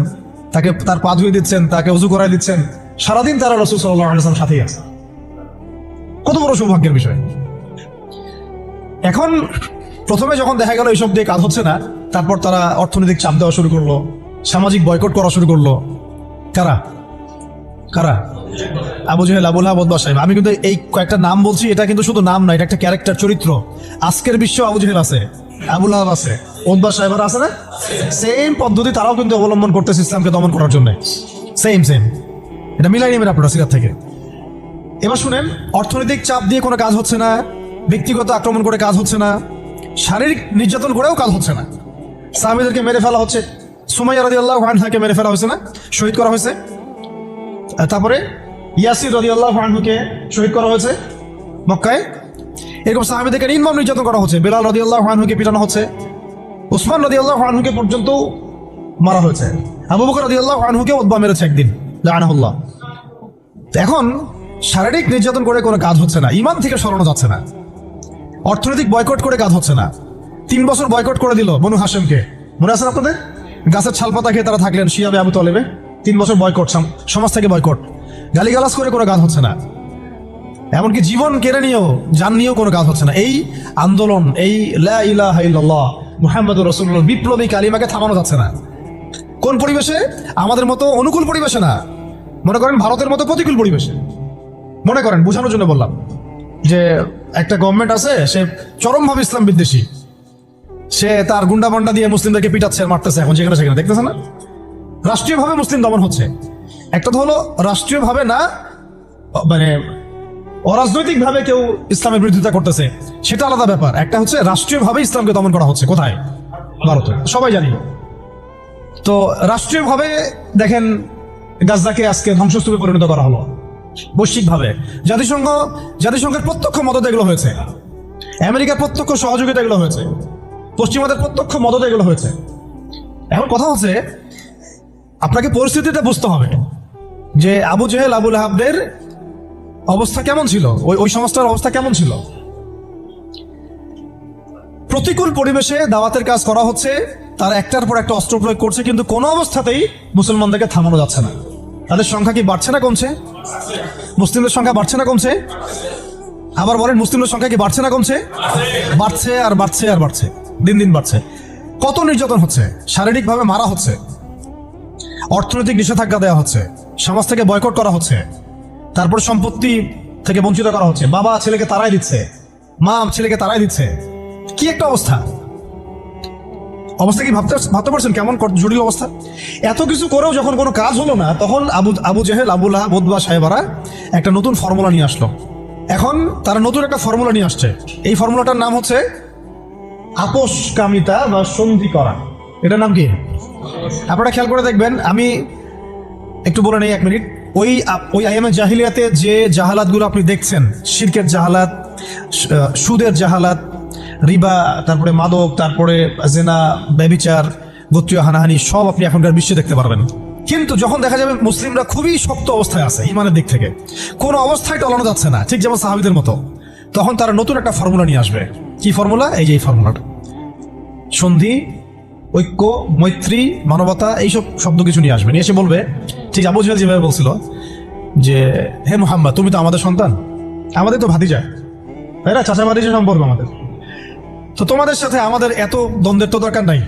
তাকে তার পা ধুয়ে দিচ্ছেন, তাকে উজু করাই দিচ্ছেন, সারাদিন তারা রসুল সাল্লাল্লাহু আলাইহি ওয়াসাল্লাম সাথেই আছে। কত বড় সৌভাগ্যের বিষয়। এখন প্রথমে যখন দেখা গেল এইসব দিয়ে কাজ হচ্ছে না, তারপর তারা অর্থনৈতিক চাপ দেওয়া শুরু করলো, সামাজিক বয়কট করা শুরু করলো। কারা কারা? আবু জেহেল, আবু লাহাব, উতবা, সাইবা। আমি কিন্তু এই কয়েকটা নাম বলছি, এটা কিন্তু শুধু নাম না, এটা একটা ক্যারেক্টার, চরিত্র। আজকের বিশ্ব আবু জেহেল আছে, আবু লাহাব আছে, উতবা, সাইবার আছে না? সেম পদ্ধতি তারাও কিন্তু অবলম্বন করতেছে ইসলামকে দমন করার জন্য। সেম সেম, এটা মিলাই নেবেন আপনারা সিরাত থেকে। এবার শুনেন, অর্থনৈতিক চাপ দিয়ে কোনো কাজ হচ্ছে না, ব্যক্তিগত আক্রমণ করে কাজ হচ্ছে না, শারীরিক নির্যাতন করেও কাজ হচ্ছে না। সাহাবীদেরকে মেরে ফেলা হচ্ছে, সুমাইয়া রাদিয়াল্লাহু আনহাকে মেরে ফেলা হয়েছে না, শহীদ করা হয়েছে। তারপরে ইয়াসির রাদিয়াল্লাহু আনহুকে শহীদ করা হয়েছে মক্কায়। এরকম সাহাবীদেরকে নির্মম নির্যাতন করা হচ্ছে, বেলাল রাদিয়াল্লাহু আনহুকে পিটানো হচ্ছে, উসমান রাদিয়াল্লাহু আনহুকে পর্যন্ত মারা হয়েছে, আবু বকর রাদিয়াল্লাহু আনহুকে উতবা মেরেছে একদিন, লাআনাহুল্লাহ। এখন শারীরিক নির্যাতন করে কোনো কাজ হচ্ছে না, ঈমান থেকে সরানো যাচ্ছে না, অর্থনৈতিক বয়কট করে কাজ হচ্ছে না। 3 বছর বয়কট করে দিল বনু হাশেমকে, মনে আছে আপনাদের? গাছের ছালপাতা খেয়ে তারা থাকলেন শিয়াবে আবু তালেবে। 3 বছর বয়কট, সমাজ থেকে বয়কট, গালিগালাজ করে কোনো কাজ হচ্ছে না, এমনকি জীবন কেড়ে নিয়েও, জান নিয়েও কোনো কাজ হচ্ছে না। এই আন্দোলন, এই লা ইলাহা ইল্লাল্লাহ মুহাম্মাদুর রাসূলুল্লাহ বিপ্লবী কালিমাকে থামানো যাচ্ছে না। কোন পরিবেশে? আমাদের মতো অনুকূল পরিবেশে না, মনে করেন ভারতের মতো প্রতিকূল পরিবেশে। মনে করেন, বোঝানোর জন্য বললাম যে একটা গভর্নমেন্ট আছে, সে চরমভাবে ইসলাম বিদ্বেষী, সে তার গুন্ডা বান্ডা দিয়ে মুসলিমদেরকে পিটাচ্ছে, মারতেছে, এখন যেখানে সেখানে দেখতেছে না, রাষ্ট্রীয়ভাবে মুসলিম দমন হচ্ছে। একটা তো হলো রাষ্ট্রীয়ভাবে না, মানে অরাজনৈতিক ভাবে কেউ ইসলামের বিরোধিতা করতেছে, সেটা আলাদা ব্যাপার। একটা হচ্ছে রাষ্ট্রীয়ভাবে ইসলামকে দমন করা হচ্ছে। কোথায়? ভারতে, সবাই জানি। তো রাষ্ট্রীয়ভাবে দেখেন গাজাকে আজকে ধ্বংসস্তূপে পরিণত করা হলো, বৈশ্বিকভাবে। জাতিসংঘের প্রত্যক্ষ মদত এগুলো হয়েছে, আমেরিকার প্রত্যক্ষ সহযোগিতা এগুলো হয়েছে, পশ্চিমাদের প্রত্যক্ষ মদত এগুলো হয়েছে। এখন কথা হচ্ছে, আপনাকে পরিস্থিতিটা বুঝতে হবে যে আবু জেহেল, আবু লাহাবদের অবস্থা কেমন ছিল, ওই সমাজটার অবস্থা কেমন ছিল। প্রতিকূল পরিবেশে দাওয়াতের কাজ করা হচ্ছে, তার একটার পর একটা অস্ত্র প্রয়োগ করছে, কিন্তু কোনো অবস্থাতেই মুসলমানদেরকে থামানো যাচ্ছে না। তাদের সংখ্যা কি বাড়ছে না কমছে? মুসলিমদের সংখ্যা বাড়ছে না কমছে? আবার বলেন, মুসলিমদের সংখ্যা কি বাড়ছে না কমছে? বাড়ছে আর বাড়ছে আর বাড়ছে, দিন দিন বাড়ছে। কত নির্যাতন হচ্ছে, শারীরিকভাবে মারা হচ্ছে, অর্থনৈতিক নিষেধাজ্ঞা দেওয়া হচ্ছে, সমাজ থেকে বয়কট করা হচ্ছে, তারপর সম্পত্তি থেকে বঞ্চিত করা হচ্ছে, বাবা ছেলেকে তাড়াই দিচ্ছে, মা ছেলেকে তাড়াই দিচ্ছে। কি একটা অবস্থা! অবস্থা কি ভাবতে পারছেন কেমন জটিল অবস্থা? এত কিছু করেও যখন কোনো কাজ হলো না, তখন আবু জেহেল, আবু লাহাব, উতবা, সাইবারা একটা নতুন ফর্মুলা নিয়ে আসলো। এখন তারা নতুন একটা ফর্মুলা নিয়ে আসছে। এই ফর্মুলাটার নাম হচ্ছে আপোষকামিতা বা সন্ধি করা। এটার নাম কি? আপনারা খেয়াল করে দেখবেন, আমি একটু বলে নেই 1 মিনিট। ওই আইয়ামে জাহিলিয়াতে যে জাহালাতগুলো আপনি দেখছেন, শিরকের জাহালাত, সুদের জাহালাত, রিবা, তারপরে মাদক, তারপরে জেনা, ব্যভিচার, গোত্রীয় হানাহানি, সব আপনি এখনকার বিশ্বে দেখতে পারবেন। কিন্তু যখন দেখা যাবে মুসলিমরা খুবই শক্ত অবস্থায় আছে ইমানের দিক থেকে, কোনো অবস্থায় টলানো যাচ্ছে না, ঠিক যেমন সাহাবীদের মতো, তখন তারা নতুন একটা ফর্মুলা নিয়ে আসবে। কি ফর্মুলা? এই যে এই ফর্মুলাটা, সন্ধি, ঐক্য, মৈত্রী, মানবতা, এইসব শব্দ কিছু নিয়ে আসবে। নিয়ে এসে বলবে, ঠিক আবু জেহেল যেভাবে বলছিল যে, হে মুহাম্মদ, তুমি তো আমাদের সন্তান, আমাদের তো ভাতিজা, তাই না? চাচা ভাতিজা সম্পর্ক আমাদের, তো তোমাদের সাথে আমাদের এত দ্বন্দ্বের তো দরকার নাই।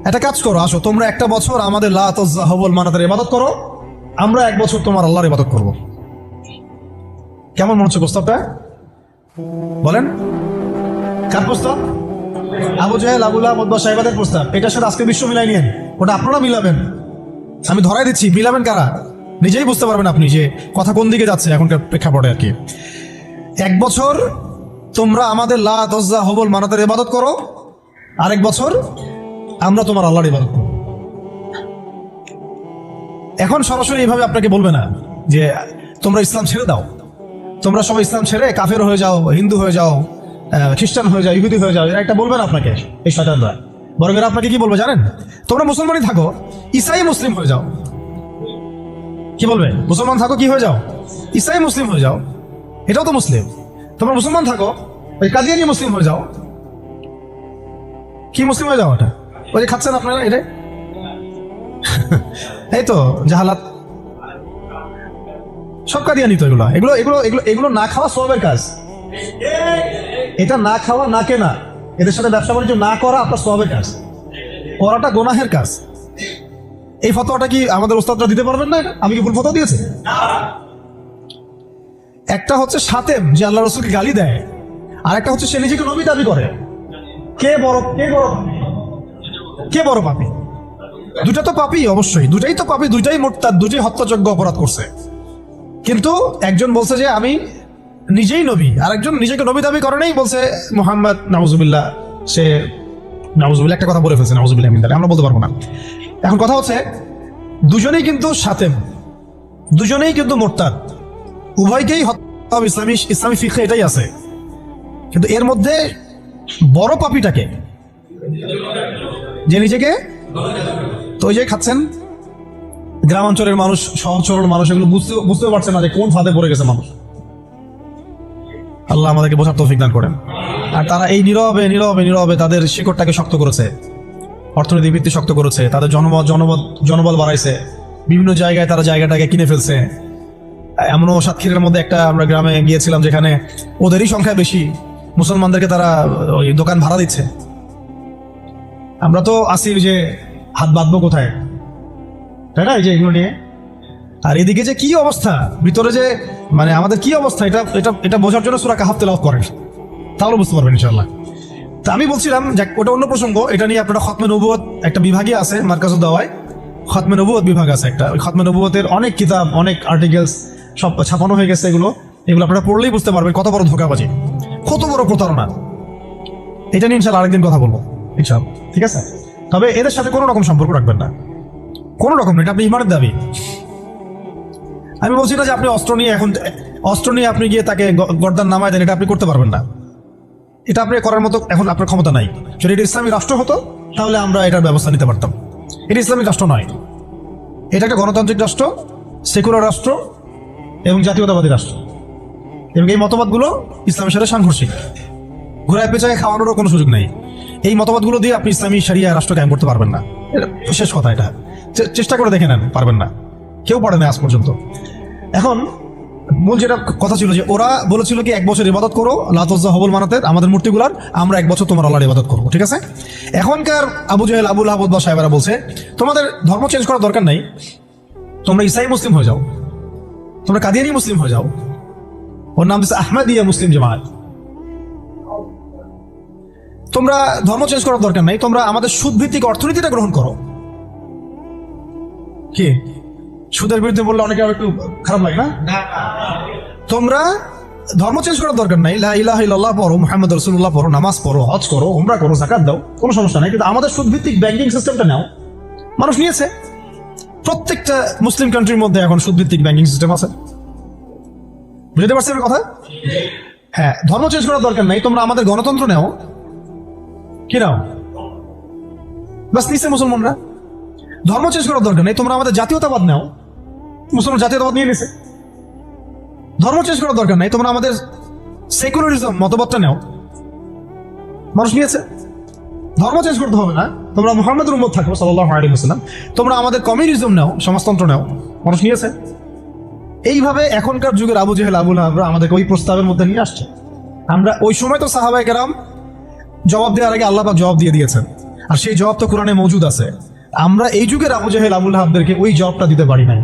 একটা কাজ করো, আসো তোমরা একটা বছর আমাদের লাত উজ্জা হুবল মানাতের ইবাদত করো, আমরা 1 বছর তোমার আল্লাহর ইবাদত করব। কেমন মনে হচ্ছে প্রস্তাবটা? বলেন, কার প্রস্তাব? আবু জেহেল, আবু লাহাব, উতবা, সাইবাদের প্রস্তাব। এটার সাথে আজকে বিশ্ব মিলাই নিয়েন, ওটা আপনারা মিলাবেন। আমি ধরাই দিচ্ছি, মিলাবেন কারা নিজেই বুঝতে পারবেন আপনি যে কথা কোন দিকে যাচ্ছে এখনকার প্রেক্ষাপটে আর কি। 1 বছর তোমরা আমাদের লাত উজ্জা হুবল মানাতের ইবাদত করো, আরেক বছর আমরা তোমার আল্লাহর ইবাদত করব। এখন সরাসরি এইভাবে আপনাকে বলবে না যে তোমরা ইসলাম ছেড়ে দাও, তোমরা সবাই ইসলাম ছেড়ে কাফের হয়ে যাও, হিন্দু হয়ে যাও, খ্রিস্টান হয়ে যাও, ইহুদি হয়ে যাও, এরা একটা বলবে না আপনাকে এই শয়তানরা। বরং এরা আপনাকে কি বলবে জানেন? তোমরা মুসলমানই থাকো, ঈসাই মুসলিম হয়ে যাও। কি বলবে? মুসলমান থাকো, কি হয়ে যাও? ঈসাই মুসলিম হয়ে যাও, এটাও তো মুসলিম। তোমরা মুসলমান থাকো, ওই কাদিয়ানি মুসলিম হয়ে যাও। কি মুসলিম হয়ে যাও? ওটা ওই যে খাচ্ছেন আপনারা, এটাই এই তো জাহালাত, সব কাদিয়ানি তো এগুলো এগুলো এগুলো এগুলো এগুলো না খাওয়া সবের কাজ। এটা না খাওয়া, না কেনা, এদের সাথে ব্যবসা বাণিজ্য না করা আপনার সবের কাজ, করাটা গোনাহের কাজ। এই ফতোয়াটা কি আমাদের ওস্তাদরা দিতে পারবেন না? আমি কি ভুল ফতোয়া দিয়েছি? একটা হচ্ছে সাতেম, যে আল্লাহ রসুলকে গালি দেয়, আর একটা হচ্ছে সে নিজেকে নবী দাবি করে। কে বড় কে বড় পাপী? দুটা তো পাপী, অবশ্যই দুটাই তো পাপী, দুইটাই মুরতাদ, দুটোই হত্যাযোগ্য অপরাধ করছে। কিন্তু একজন বলছে যে আমি নিজেই নবী, আর একজন নিজেকে নবী দাবি করে নেই, বলছে মুহাম্মদ নাউজুবিল্লাহ, সে নাউজুবিল্লাহ একটা কথা বলে ফেলছে, নাউজুবিল্লাহ মিন যালিক, আমরা বলতে পারবো না। এখন কথা হচ্ছে দুজনেই কিন্তু সাতেম, দুজনেই কিন্তু মুরতাদ, উভয়কেই হত্যা ইসলামী ফিকহে এটাই আছে। কিন্তু এর মধ্যে বড় পাপীটাকে, যে নিজেকে, তো ওই যে খাচ্ছেন গ্রামাঞ্চলের মানুষ, সহজ সরল মানুষ এগুলো বুঝতে পারছে না যে কোন ফাঁদে পড়ে গেছে মানুষ। আল্লাহ আমাদেরকে বোঝার তৌফিক দান করেন। আর তারা এই নীরবে নীরবে নীরবে তাদের শিকড়টাকে শক্ত করেছে, অর্থনৈতিক ভিত্তি শক্ত করেছে, তাদের জনবল বাড়াইছে, বিভিন্ন জায়গায় তারা জায়গাটাকে কিনে ফেলছে। এমনও সাতক্ষীরের মধ্যে একটা আমরা গ্রামে গিয়েছিলাম যেখানে ওদেরই সংখ্যা বেশি, মুসলমানদেরকে তারা ওই দোকান ভাড়া দিচ্ছে। আমরা তো আসি যে হাত বাঁধবো কোথায়, তাই না, এই যে এগুলো নিয়ে। আর এদিকে যে কি অবস্থা ভিতরে, যে মানে আমাদের কি অবস্থা, এটা এটা এটা বোঝার জন্য সূরা কাহাফ তেলাওয়াত করেন, তাহলে বুঝতে পারবেন ইনশাআল্লাহ। তা আমি বলছিলাম যে ওটা অন্য প্রসঙ্গ, এটা নিয়ে আপনারা খতমে নবুয়ত একটা বিভাগই আছে মার্কাজুদ দাওয়ায়, খতমে নবুয়ত বিভাগ আছে একটা। ওই খতমে নবুয়তের অনেক কিতাব, অনেক আর্টিকেলস সব ছাপানো হয়ে গেছে। এগুলো আপনারা পড়লেই বুঝতে পারবেন কত বড় ধোঁকাবাজি, কত বড় প্রতারণা। এটা নিয়ে ইনশাআল্লাহ আরেকদিন কথা বলবো ইনশাআল্লাহ, ঠিক আছে? তবে এদের সাথে কোনো রকম সম্পর্ক রাখবেন না, কোনো রকম। এটা আপনি ইমানের দাবি। আমি বলছি না যে আপনি অস্ত্র নিয়ে আপনি গিয়ে তাকে গর্দান নামায় দেন, এটা আপনি করতে পারবেন না। এটা আপনি করার মতো এখন আপনার ক্ষমতা নাই। যদি এটা ইসলামী রাষ্ট্র হতো তাহলে আমরা এটার ব্যবস্থা নিতে পারতাম। এটা ইসলামিক রাষ্ট্র নয়, এটা একটা গণতান্ত্রিক রাষ্ট্র, সেকুলার রাষ্ট্র এবং জাতীয়তাবাদী রাষ্ট্র। এবং এই মতবাদগুলো ইসলামের সাথে সাংঘর্ষিক, ঘোরায় পেঁচায় খাওয়ানোরও কোনো সুযোগ নেই। এই মতবাদগুলো দিয়ে আপনি ইসলামী শরিয়া রাষ্ট্র কায়েম করতে পারবেন না, এটা শেষ কথা। এটা চেষ্টা করে দেখে নেন, পারবেন না, কেউ পারে না আজ পর্যন্ত। এখন মূল যেটা কথা ছিল যে ওরা বলেছিল কি 1 বছর ইবাদত করো লাতজ্জা হবল মানাতের আমাদের মূর্তিগুলার, আমরা 1 বছর তোমার আল্লাহর ইবাদত করবো, ঠিক আছে? এখনকার আবু জাহেল, আবু লাহাব বা সাহেবেরা বলছে তোমাদের ধর্ম চেঞ্জ করার দরকার নাই, তোমরা ইসাই মুসলিম হয়ে যাও, তোমরা কাদিয়ানি মুসলিম হয়ে যাও। ওর নাম দিচ্ছে আহমদিয়া মুসলিম জামাত। তোমরা ধর্ম চেঞ্জ করার দরকার নাই, তোমরা আমাদের সুদ ভিত্তিক অর্থনীতিটা গ্রহণ করো। কি সুদের বিরুদ্ধে বললে অনেকে একটু খারাপ লাগে না? তোমরা ধর্ম চেঞ্জ করার দরকার নাই, লা ইলাহা ইল্লাল্লাহ পড়ো, মুহাম্মদ রাসূলুল্লাহ পড়ো, নামাজ পড়ো, হজ করো, উমরা করো, যাকাত দাও, কোনো সমস্যা নাই। কিন্তু আমাদের সুদ ভিত্তিক ব্যাংকিং সিস্টেমটা নাও। মানুষ নিয়েছে, প্রত্যেকটা মুসলিম কান্ট্রির মধ্যে এখন সুদ ভিত্তিক ব্যাংকিং সিস্টেম আছে। বুঝতে পারছেন কথা? হ্যাঁ, ধর্ম চেঞ্জ করার দরকার নাই, তোমরা আমাদের গণতন্ত্র নাও। কি নাও? বাস নিছে মুসলমানরা। ধর্ম চেঞ্জ করার দরকার নেই, তোমরা আমাদের জাতীয়তাবাদ নাও। মুসলমান জাতীয়তাবাদ নিয়ে নিছে। ধর্ম চেঞ্জ করার দরকার নাই, তোমরা আমাদের সেকুলারিজম মতবাদটা নাও। মানুষ নিয়েছে। ধর্ম চেঞ্জ করতে হবে না, তোমরা মুহাম্মদের উম্মত থাকো সাল্লাল্লাহু আলাইহি ওয়াসাল্লাম। তোমরা আমাদের কমিউনিজম নাও, সমাজতন্ত্র নাও। মানুষ নিয়েছে। এইভাবে এখনকার যুগের আবু জাহেল, আবু লাহাব আমাদেরকে ওই প্রস্তাবের মধ্যে নিয়ে আসছে। আমরা ওই সময় তো সাহাবায়ে কেরাম জবাব দেওয়ার আগে আল্লাহ পাক জবাব দিয়ে দিয়েছেন, আর সেই জবাব তো কোরআনে মওজুদ আছে। আমরা এই যুগের আবু জাহেল, আবু লাহাবদেরকে ওই জবাবটা দিতে পারি নাই,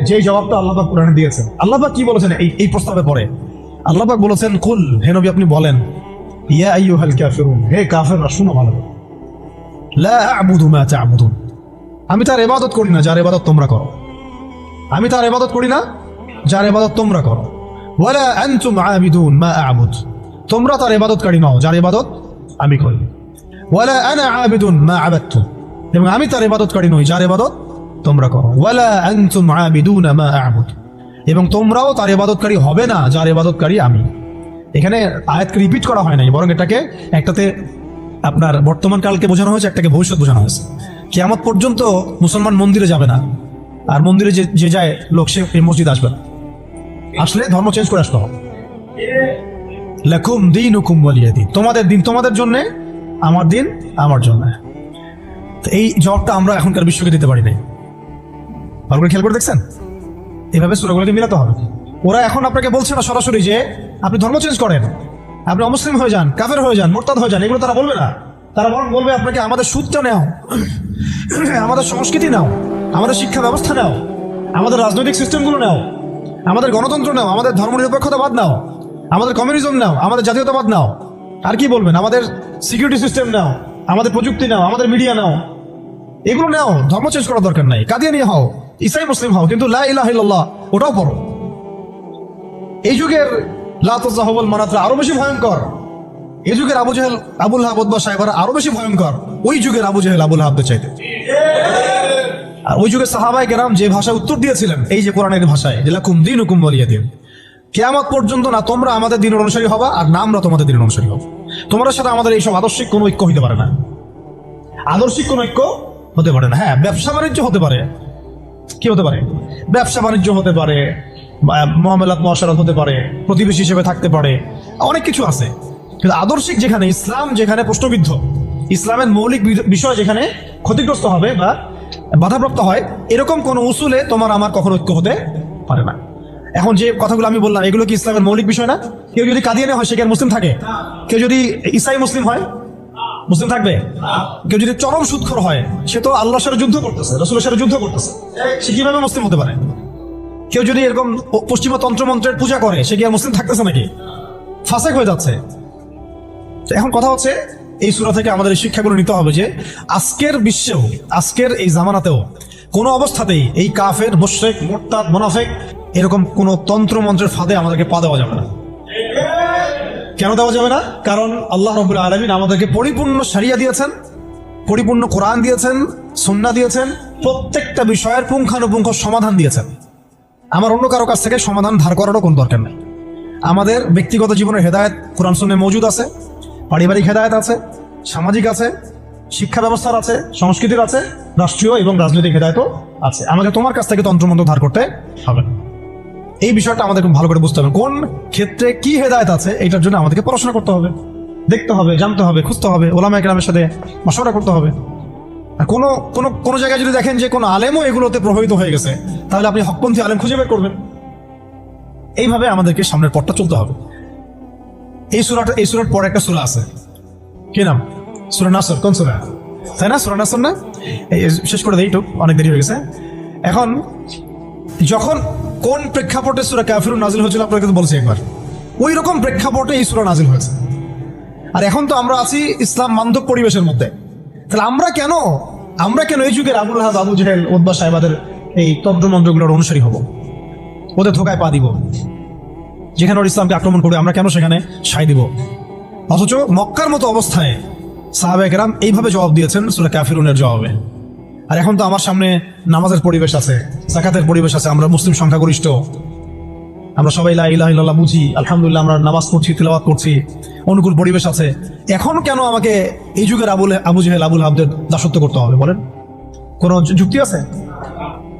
যে জবাবটা আল্লাহ পাক কোরআনে দিয়েছেন। আল্লাহ পাক কি বলেছেন এই প্রস্তাবে পড়ে? আল্লাহ পাক বলেছেন, কুল, হে নবী আপনি বলেন, ইয়া আইয়ুহাল কাফিরুন, হে কাফেররা শুনো ভালো, লা আ'বুদু মা তা'বুদুন, আমি তার ইবাদত করি না যার ইবাদত তোমরা করো। আমি তার ইবাদত করি না যার ইবাদত তোমরা করো। ওয়ালা আনতুম আবিদুন মা আ'বুদ, তোমরা তার ইবাদতকারী নও যার ইবাদত আমি করি। ওয়ালা আনা আবিদুন মা আবাদতুম, এবং আমি তার ইবাদতকারী নই যার ইবাদত তোমরা করো। ওয়ালা আনতুম আবিদুনা মা আ'বুদ, এবং তোমরাও তার ইবাদতকারী হবে না যার ইবাদতকারী আমি। এখানে আয়াতকে রিপিট করা হয় নাই, বরং এটাকে একটাতে আপনার বর্তমান কালকে বোঝানো হয়েছে, একটাকে ভবিষ্যৎ বোঝানো হয়েছে। কিয়ামত পর্যন্ত মুসলমান মন্দিরে যাবে না, আর মন্দিরে যে যায় লোক সে এই মসজিদ আসবে না। আসলে ধর্ম চেঞ্জ করে আসতে হবে। লাকুম দীনুকুম ওয়ালিয়া দিন, তোমাদের দিন তোমাদের জন্য, আমার দিন আমার জন্য। তো এই জবাবটা আমরা এখনকার বিশ্বকে দিতে পারি নাই। ভালো করে খেয়াল করে দেখছেন, এইভাবে সূরাগুলোকে মিলাতে হবে। ওরা এখন আপনাকে বলছে না সরাসরি যে আপনি ধর্ম চেঞ্জ করেন, আপনি অমুসলিম হয়ে যান, কাফের হয়ে যান, মুরতাদ হয়ে যান, এগুলো তারা বলবে না। তারা বরং বলবে আপনাকে আমাদের সুদটা নাও, আমাদের সংস্কৃতি নাও, আমাদের শিক্ষা ব্যবস্থা নাও, আমাদের রাজনৈতিক সিস্টেমগুলো নাও, আমাদের গণতন্ত্র নাও, আমাদের ধর্মনিরপেক্ষতাবাদ নাও, আমাদের কমিউনিজম নাও, আমাদের জাতীয়তাবাদ নাও। আর কি বলবেন? আমাদের সিকিউরিটি সিস্টেম নাও, আমাদের প্রযুক্তি নাও, আমাদের মিডিয়া নাও, এগুলো নাও। ধর্ম চেঞ্জ করার দরকার নাই, কাদিয়ানি হও, ইসাই মুসলিম হও, কিন্তু লা ইলাহা ইল্লাল্লাহ ওটাও পড়ো। এই যুগের লা তাযাহুল মানাতরা আরো বেশি ভয়ঙ্কর। এই যুগের আবু জাহেল, আবুল লাহাব, উতবা, সাইবারা আরো বেশি ভয়ঙ্কর ওই যুগের আবু জাহেল, আবুল লাহাবদের চাইতে। আর ওই যুগের সাহাবায়ে কেরাম যে ভাষায় উত্তর দিয়েছিলেন, এই যে কোরআনের ভাষায়, যে লাকুম দীনুকুম ওয়ালিয়া দিন, কিয়ামত পর্যন্ত না তোমরা আমাদের দিনের অনুসারী হবা আর না আমরা তোমাদের দিনের অনুসারী হব। তোমাদের সাথে আমাদের এইসব আদর্শিক কোনো ঐক্য হতে পারে না, আদর্শিক কোনো ঐক্য হতে পারে না। হ্যাঁ, ব্যবসা বাণিজ্য হতে পারে, কি হতে পারে? ব্যবসা বাণিজ্য হতে পারে, মুআমালাত মুআশারাত হতে পারে, প্রতিবেশী হিসেবে থাকতে পারে, অনেক কিছু আছে। কিন্তু আদর্শিক যেখানে, ইসলাম যেখানে প্রশ্নবিদ্ধ, ইসলামের মৌলিক বিষয় যেখানে ক্ষতিগ্রস্ত হবে বা বাধাপ্রাপ্ত হয়, এরকম কোন উসুলে তোমার আমার কখনো ঐক্য হতে পারে না। এখন যে কথাগুলো আমি বললাম, এগুলো কি ইসলামের মৌলিক বিষয় না? কেউ যদি কাদিয়ানি হয় সে কি আর মুসলিম থাকে? কেউ যদি ইসাই মুসলিম হয় মুসলিম থাকবে? কেউ যদি চরম সুদখোর হয়, সে তো আল্লাহর সাথে যুদ্ধ করতেছে, রাসূলের সাথে যুদ্ধ করতেছে, সে কিভাবে মুসলিম হতে পারে? কেউ যদি এরকম পশ্চিমা তন্ত্রমন্ত্রের পূজা করে, সে কি আর মুসলিম থাকতেছে নাকি? ফাসেক হয়ে যাচ্ছে। এখন কথা হচ্ছে, এই সূরা থেকে আমাদের এই শিক্ষাগুলো নিতে হবে যে আজকের বিশ্বেও, আজকের এই জামানাতেও কোনো অবস্থাতেই এই কাফের, মুশরিক, মুরতাদ, মুনাফিক এরকম কোন তন্ত্রমন্ত্রের ফাঁদে আমাদেরকে পা দেওয়া যাবে না। কেন দেওয়া যাবে না? কারণ আল্লাহ রাব্বুল আলামিন আমাদেরকে পরিপূর্ণ শরিয়া দিয়েছেন, পরিপূর্ণ কোরআন দিয়েছেন, সুন্নাহ দিয়েছেন, প্রত্যেকটা বিষয়ের পুঙ্খানুপুঙ্খ সমাধান দিয়েছেন। আমার অন্য কারো কাছ থেকে সমাধান ধার করারও কোনো দরকার নেই। আমাদের ব্যক্তিগত জীবনের হেদায়েত কোরআন সুন্নাহে মওজুদ আছে, পারিবারিক হেদায়েত আছে, সামাজিক আছে, শিক্ষা ব্যবস্থার আছে, সংস্কৃতির আছে, রাষ্ট্রীয় এবং রাজনৈতিক হেদায়েতও আছে। আমাকে তোমার কাছ থেকে তন্ত্রমন্ত্র ধার করতে হবে না। এই বিষয়টা আমাদের খুব ভালো করে বুঝতে হবে, কোন ক্ষেত্রে কি হেদায়েত আছে, এটার জন্য আমাদেরকে পড়াশোনা করতে হবে, দেখতে হবে, জানতে হবে, খুঁজতে হবে, ওলামায়ে কেরামের সাথে মাশওয়ারা করতে হবে। আর কোনো জায়গায় যদি দেখেন যে কোনো আলেমও এগুলোতে প্রভাবিত হয়ে গেছে, তাহলে আপনি হকপন্থী আলেম খুঁজে বের করবেন। এইভাবে আমাদেরকে সামনের পথটা চলতে হবে। এই সূরার পরে একটা সূরা আছে, কি নাম? সূরা নাসর। কোন সূরা? তাই না? সূরা নাসর না? শেষ করে দেই, একটু অনেক দেরি হয়ে গেছে। এখন যখন কোন প্রেক্ষাপটে সূরা কাফিরুন নাজিল হয়েছিল আপনাকে কিন্তু বলছি একবার, ওই রকম প্রেক্ষাপটে এই সূরা নাজিল হয়েছে। আর এখন তো আমরা আছি ইসলাম বান্ধব পরিবেশের মধ্যে, তাহলে আমরা কেন এই যুগের আবুল লাহাব, আবু জাহেল, উতবা, সাইবাদের এই তন্ত্রমন্ত্রগুলোর অনুসারী হব, ওদের ধোকায় পা দিব? যেখানে ওর ইসলামকে আক্রমণ করবে আমরা কেন সেখানে সায় দিব? অথচ মক্কার মতো অবস্থায় সাহাবায়ে কেরাম এইভাবে জবাব দিয়েছেন সূরা কাফিরুনের জবাবে। আর এখন তো আমার সামনে নামাজের পরিবেশ আছে, যাকাতের পরিবেশ আছে, আমরা মুসলিম সংখ্যাগরিষ্ঠ, আমরা সবাই লা ইলাহা ইল্লাল্লাহ বুঝি, আলহামদুলিল্লাহ আমরা নামাজ পড়ছি, তিলাওয়াত করছি, অনুকূল পরিবেশ আছে। এখন কেন আমাকে এই যুগের আবু জাহেল, আবুল লাহাবদের দাসত্ব করতে হবে বলেন? কোনো যুক্তি আছে?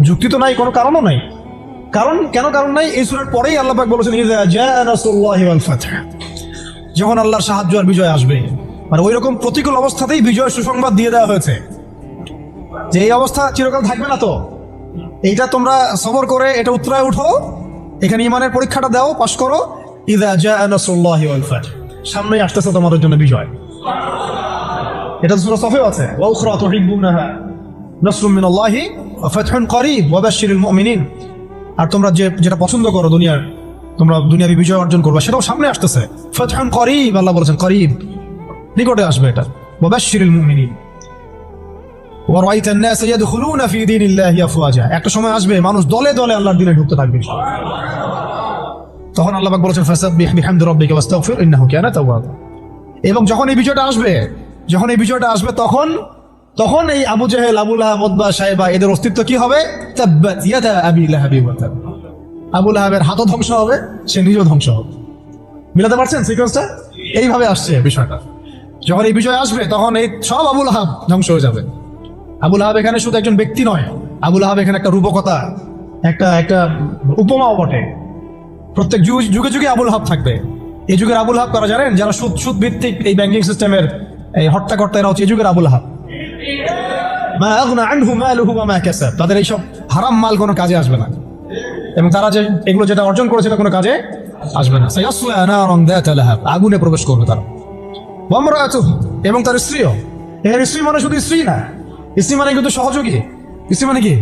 যুক্তি তো নাই, কোনো কারণও নাই। কারণ নাই। এই সূরার পরেই আল্লাহ পাক বলেছেন, ইযা জাআ নাসরুল্লাহি ওয়াল ফাতহ, যখন আল্লাহর সাহায্য আর বিজয় আসবে। মানে ওই রকম প্রতিকূল অবস্থাতেই বিজয় সুসংবাদ দিয়ে দেওয়া হয়েছে যে এই অবস্থা চিরকাল থাকবে না, তো এইটা তোমরা সবর করে এটা উত্তরায় উঠো, এখানে ঈমানের পরীক্ষাটা দাও, পাস করো। ইযা জাআ নাসরুল্লাহি ওয়াল ফাতহ, সামনেই আসতেছে তোমাদের জন্য বিজয়। এটা সূরা সফেও আছে, ওয়া উখরা তুহিব্বুনাহা নাসরুম মিনাল্লাহি ওয়া ফাতহুন করিব ওয়া বাশশিরিল মুমিনিন। আর তোমরা যেটা পছন্দ করো দুনিয়ার, তোমরা দুনিয়াবি বিজয় অর্জন করবে, সেটাও সামনে আসতেছে। ফাতহুন করিব, আল্লাহ বলেছেন করিব, নিকটে আসবে এটা। ওয়া বাশশিরিল মুমিনিন ওয়া রাআইতান নাস ইয়াদখুলুনা ফি দীনিল্লাহি আফওয়াজা, একটা সময় আসবে মানুষ দলে দলে আল্লাহর দ্বীনে ঢুকতে থাকবে। তখন আল্লাহ পাক বলেছেন ফাসাব্বিহ বিহামদি রাব্বিকা ওয়াস্তাগফির ইন্নাহু কানা তাওয়াবা। এবং যখন এই বিজয়টা আসবে, তখন এই আবু জাহেল, আবু লাহাব, উতবা, সাইবা এদের অস্তিত্ব কি হবে? তাব্বাত ইয়াদা আবি লাহাবি ওয়া তাব। আবু লাহাবের হাতও ধ্বংস হবে, সে নিজেও ধ্বংস হবে। মিলাতে পারছেন সিকোয়েন্সটা? এইভাবে আসছে বিষয়টা। যখন এই বিজয় আসবে তখন এই সব আবু লাহাব ধ্বংস হয়ে যাবে। আবু লাহাব এখানে শুধু একজন ব্যক্তি নয়, আবু লাহাব এখানে একটা রূপকতা, একটা উপমাও বটে। প্রত্যেক যুগে যুগে আবুল হাব থাকবে। এই যুগের আবুল হাব কারা জানেন? যারা সুদ ভিত্তিক এই ব্যাংকিং সিস্টেমের এই হর্তাকর্তা, এরা হচ্ছে এই যুগের আবুল হাব। মা আগনা আনহু মালুহু ওয়া মা কাসাব, তাদের এইসব হারাম মাল কোনো কাজে আসবে না, এবং তারা যে এগুলো যেটা অর্জন করেছে এটা কোনো কাজে আসবে না। সায়াসলা নারান যাতা লাহাব, আগুনে প্রবেশ করবে তারা। ওয়া ইমরাতুহু, এবং তার স্ত্রীও। এর স্ত্রী মানে শুধু স্ত্রী না, স্ত্রী মানে কিন্তু সহযোগী। স্ত্রী মানে কি?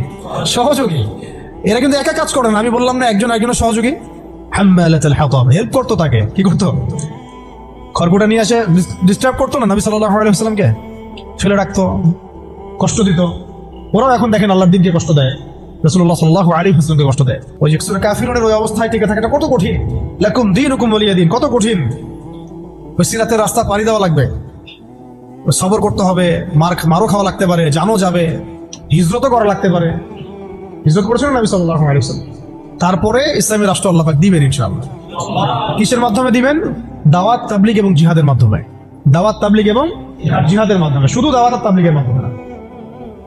সহযোগী। এরা কিন্তু একা কাজ করে না, আমি বললাম না একজন একজনের সহযোগী। হাম্মালাতুল হাতাব, হেল্প করতো তাকে। কি করতো? খড়কুটা নিয়ে এসে ডিস্টার্ব করতো না নবী সাল্লাল্লাহু আলাইহি ওয়াসাল্লামকে, ফেলে রাখতো, কষ্ট দিত। ওরাও এখন দেখেন আল্লাহর দিনকে কষ্ট দেয়, রাসূলুল্লাহ সাল্লাল্লাহু আলাইহি ওয়াসাল্লামকে কষ্ট দেয়। ওই যে সূরা কাফিরুনের ওই অবস্থায় টিকে থাকাটা কত কঠিন। লাকুম দীনুকুম ওয়ালিয়া দীন, কত কঠিন। ওই সিরাতের রাস্তা পাড়ি দেওয়া লাগবে, সবর করতে হবে, মারও খাওয়া লাগতে পারে, জানও যাবে, হিজরতও করা লাগতে পারে। হিজরত করেছেন নবী সাল্লাল্লাহু আলাইহি ওয়াসাল্লাম। তারপরে ইসলামী রাষ্ট্র আল্লাহ পাক দিবেন ইনশাআল্লাহ। কিসের মাধ্যমে দিবেন? দাওয়াত, তাবলীগ এবং জিহাদের মাধ্যমে। দাওয়াত, তাবলীগ এবং জিহাদের মাধ্যমে, শুধু দাওয়াত আর তাবলীগের মাধ্যমে না,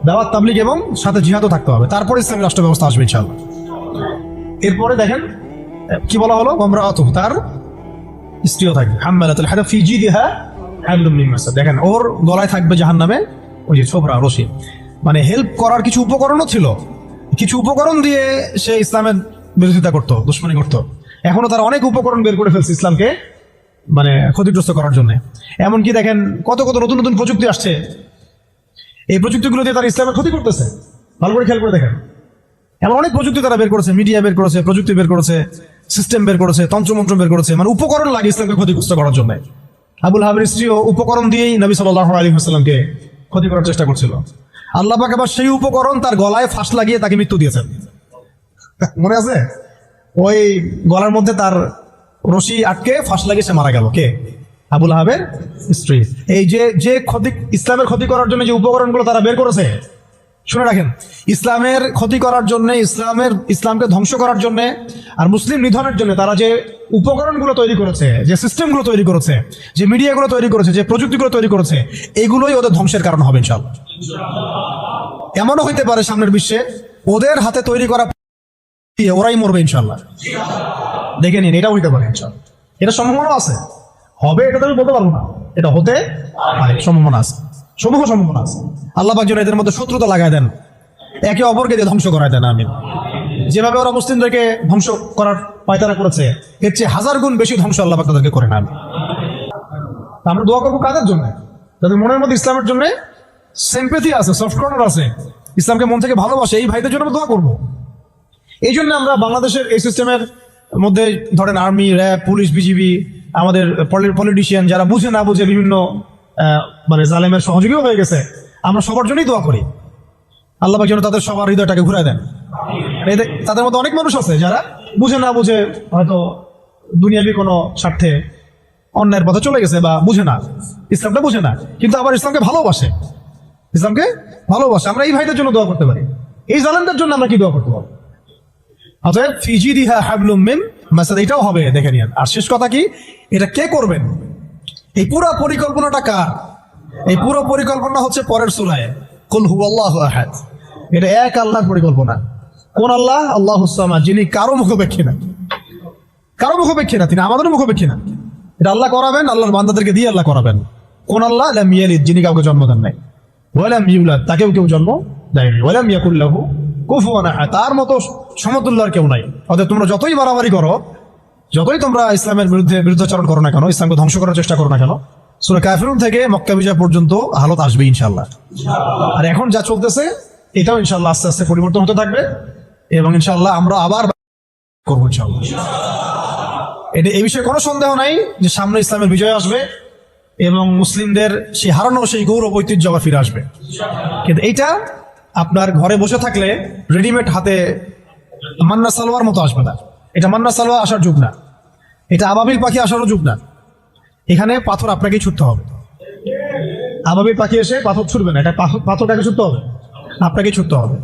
দাওয়াত, তাবলীগ এবং সাথে জিহাদও থাকতে হবে। তারপরে ইসলামী রাষ্ট্র ব্যবস্থা আসবে ইনশাআল্লাহ। এরপরে দেখেন কি বলা হলো, ওয়ামরাআতুহু, তার স্ত্রীও থাকবে। হাম্মালাতুল হাতাব ফি জিদিহা হাবলুম মিন মাসাদ, দেখেন ওর গলায় থাকবে জাহান্নামে ওই যে ছোবরা, রশি। মানে হেল্প করার কিছু উপকরণও ছিল, কিছু উপকরণ দিয়ে সে ইসলামের বিরোধিতা করতো, দুশ্মনী করতো। এখনো তারা অনেক উপকরণ বের করে ফেলছে ইসলামকে মানে ক্ষতিগ্রস্ত করার জন্য। এমনকি দেখেন কত কত নতুন নতুন প্রযুক্তি আসছে, এই প্রযুক্তিগুলো দিয়ে তারা ইসলামের ক্ষতি করতেছে। ভালো করে খেয়াল করে দেখেন, এমন অনেক প্রযুক্তি তারা বের করেছে, মিডিয়া বের করেছে, প্রযুক্তি বের করেছে, সিস্টেম বের করেছে, তন্ত্রমন্ত্র বের করেছে, মানে উপকরণ লাগে ইসলামকে ক্ষতিগ্রস্ত করার জন্য। আবুল হাবের স্ত্রীও উপকরণ দিয়েই নবী সাল্লাল্লাহু আলাইহি ওয়াসাল্লামকে ক্ষতি করার চেষ্টা করছিল। আল্লাহ পাক আবার সেই উপকরণ তার গলায় ফাঁস লাগিয়ে তাকে মৃত্যু দিয়েছেন। মনে আছে? ওই গলার মধ্যে তার রশি আটকে ফাঁস লাগিয়ে সে মারা গেল। কে? আবুল হাবের স্ত্রী। এই যে ক্ষতি, ইসলামের ক্ষতি করার জন্য যে উপকরণগুলো তারা বের করেছে, শুনে রাখেন, ইসলামের ক্ষতি করার জন্য, ইসলামকে ধ্বংস করার জন্য আর মুসলিম নিধনের জন্য তারা যে উপকরণগুলো তৈরি করেছে, যে সিস্টেমগুলো তৈরি করেছে, যে মিডিয়াগুলো তৈরি করেছে, যে প্রযুক্তিগুলো তৈরি করেছে, এগুলোই ওদের ধ্বংসের কারণ হবে ইনশাআল্লাহ। এমনও হইতে পারে সামনের বিশ্বে ওদের হাতে তৈরি করা ওরাই মরবে ইনশাআল্লাহ। দেখে নিন, এটাও হইতে পারে ইনশাআল্লাহ। এটা সম্ভাবনা আছে, হবে এটা তো আমি বলতে পারবো না, এটা হতে পারে, সম্ভাবনা আছে, সম্ভাবনা আছে। আল্লাহ পাক যেন এদের মধ্যে শত্রুতা লাগায় দেন, একে অপরকে দিয়ে ধ্বংস করায় দেন। আমিন। যেভাবে ওরা মুসলিমদেরকে ধ্বংস করার পায়তারা করেছে, এর চেয়ে 1000 গুণ বেশি ধ্বংস আল্লাহ পাক তাদেরকে করে না। আমরা দোয়া করবো কাদের জন্য? যাদের মনের মধ্যে ইসলামের জন্য সিম্প্যাথি আছে, সফট কর্নার আছে, ইসলামকে মন থেকে ভালোবাসে, এই ভাইদের জন্য আমরা দোয়া করবো। এই জন্য আমরা বাংলাদেশের এই সিস্টেমের মধ্যে ধরেন আর্মি, র্যাব, পুলিশ, বিজিবি, আমাদের পলিটিশিয়ান যারা বুঝে না বুঝে বিভিন্ন মানে জালেমের সহযোগীও হয়ে গেছে, আমরা সবার জন্যই দোয়া করি আল্লাহ পাক যেন তাদের সবার হৃদয়টাকে ঘুরায় দেন। তাদের মধ্যে অনেক মানুষ আছে যারা বুঝে না বুঝে হয়তো দুনিয়াবি কোনো স্বার্থে অন্যায়ের পথে চলে গেছে, বা বুঝে না, ইসলামটা বুঝে না, কিন্তু আবার ইসলামকে ভালোবাসে, ইসলামকে ভালোবাসে। আমরা এই ভাইদের জন্য দোয়া করতে পারি, এই জালেমদের জন্য আমরা কি দোয়া করতে পারি? অতএব ফি জিদিহা হাবলুম মিন মাসাদ, এটাও হবে, দেখে নিন। আর শেষ কথা কি, এটা কে করবেন? এই পুরো পরিকল্পনাটা কার? এই পুরো পরিকল্পনা হচ্ছে পরের সূরায় কুল হুয়াল্লাহু আহাদ। এটা এক আল্লাহর পরিকল্পনা। কোন আল্লাহ? আল্লাহুস সামাদ, যিনি কারো মুখাপেক্ষী না, কারো মুখাপেক্ষী না, তিনি আমাদের মুখাপেক্ষী না। এটা আল্লাহ করাবেন, আল্লাহর বান্দাদেরকে দিয়ে আল্লাহ করাবেন। কোন আল্লাহ? লাম ইয়ালিদ, যিনি কাউকে জন্ম দেন নাই, ওয়া লাম ইউলাদ, তাকেও কেউ জন্ম দেয়নি, ওয়া লাম ইয়াকুল লাহু কুফুয়ান আহাদ, তার মতো সমতুল্য আর কেউ নাই। অতএব তোমরা যতই বাড়াবাড়ি করো, যতই তোমরা ইসলামের বিরুদ্ধাচরণ করো না কেন, ইসলামকে ধ্বংস করার চেষ্টা করো না কেন, সূরা কাফিরুন থেকে মক্কা বিজয় পর্যন্ত হালত আসবে ইনশাআল্লাহ। আর এখন যা চলতেছে এটাও ইনশাআল্লাহ আস্তে আস্তে পরিবর্তন হতে থাকবে, এবং ইনশাআল্লাহ আমরা আবার করবো ইনশাআল্লাহ। এটা এই বিষয়ে কোনো সন্দেহ নাই যে সামনে ইসলামের বিজয় আসবে এবং মুসলিমদের সেই হারানো সেই গৌরব ঐতিহ্য আবার ফিরে আসবে। কিন্তু এইটা আপনার ঘরে বসে থাকলে রেডিমেড হাতে মান্না সালোয়ার মতো আসবে না। এটা মান্না সালোয়ার আসার যুগ না, এটা আবাবিল পাখি আসারও যুগ না। এখানে পাথর আপনাকেই ছুটতে হবে। আবাবিল পাখি এসে পাথর ছুটবে না, এটা পাথরটাকে ছুটতে হবে, আপনাকেই ছুটতে হবে।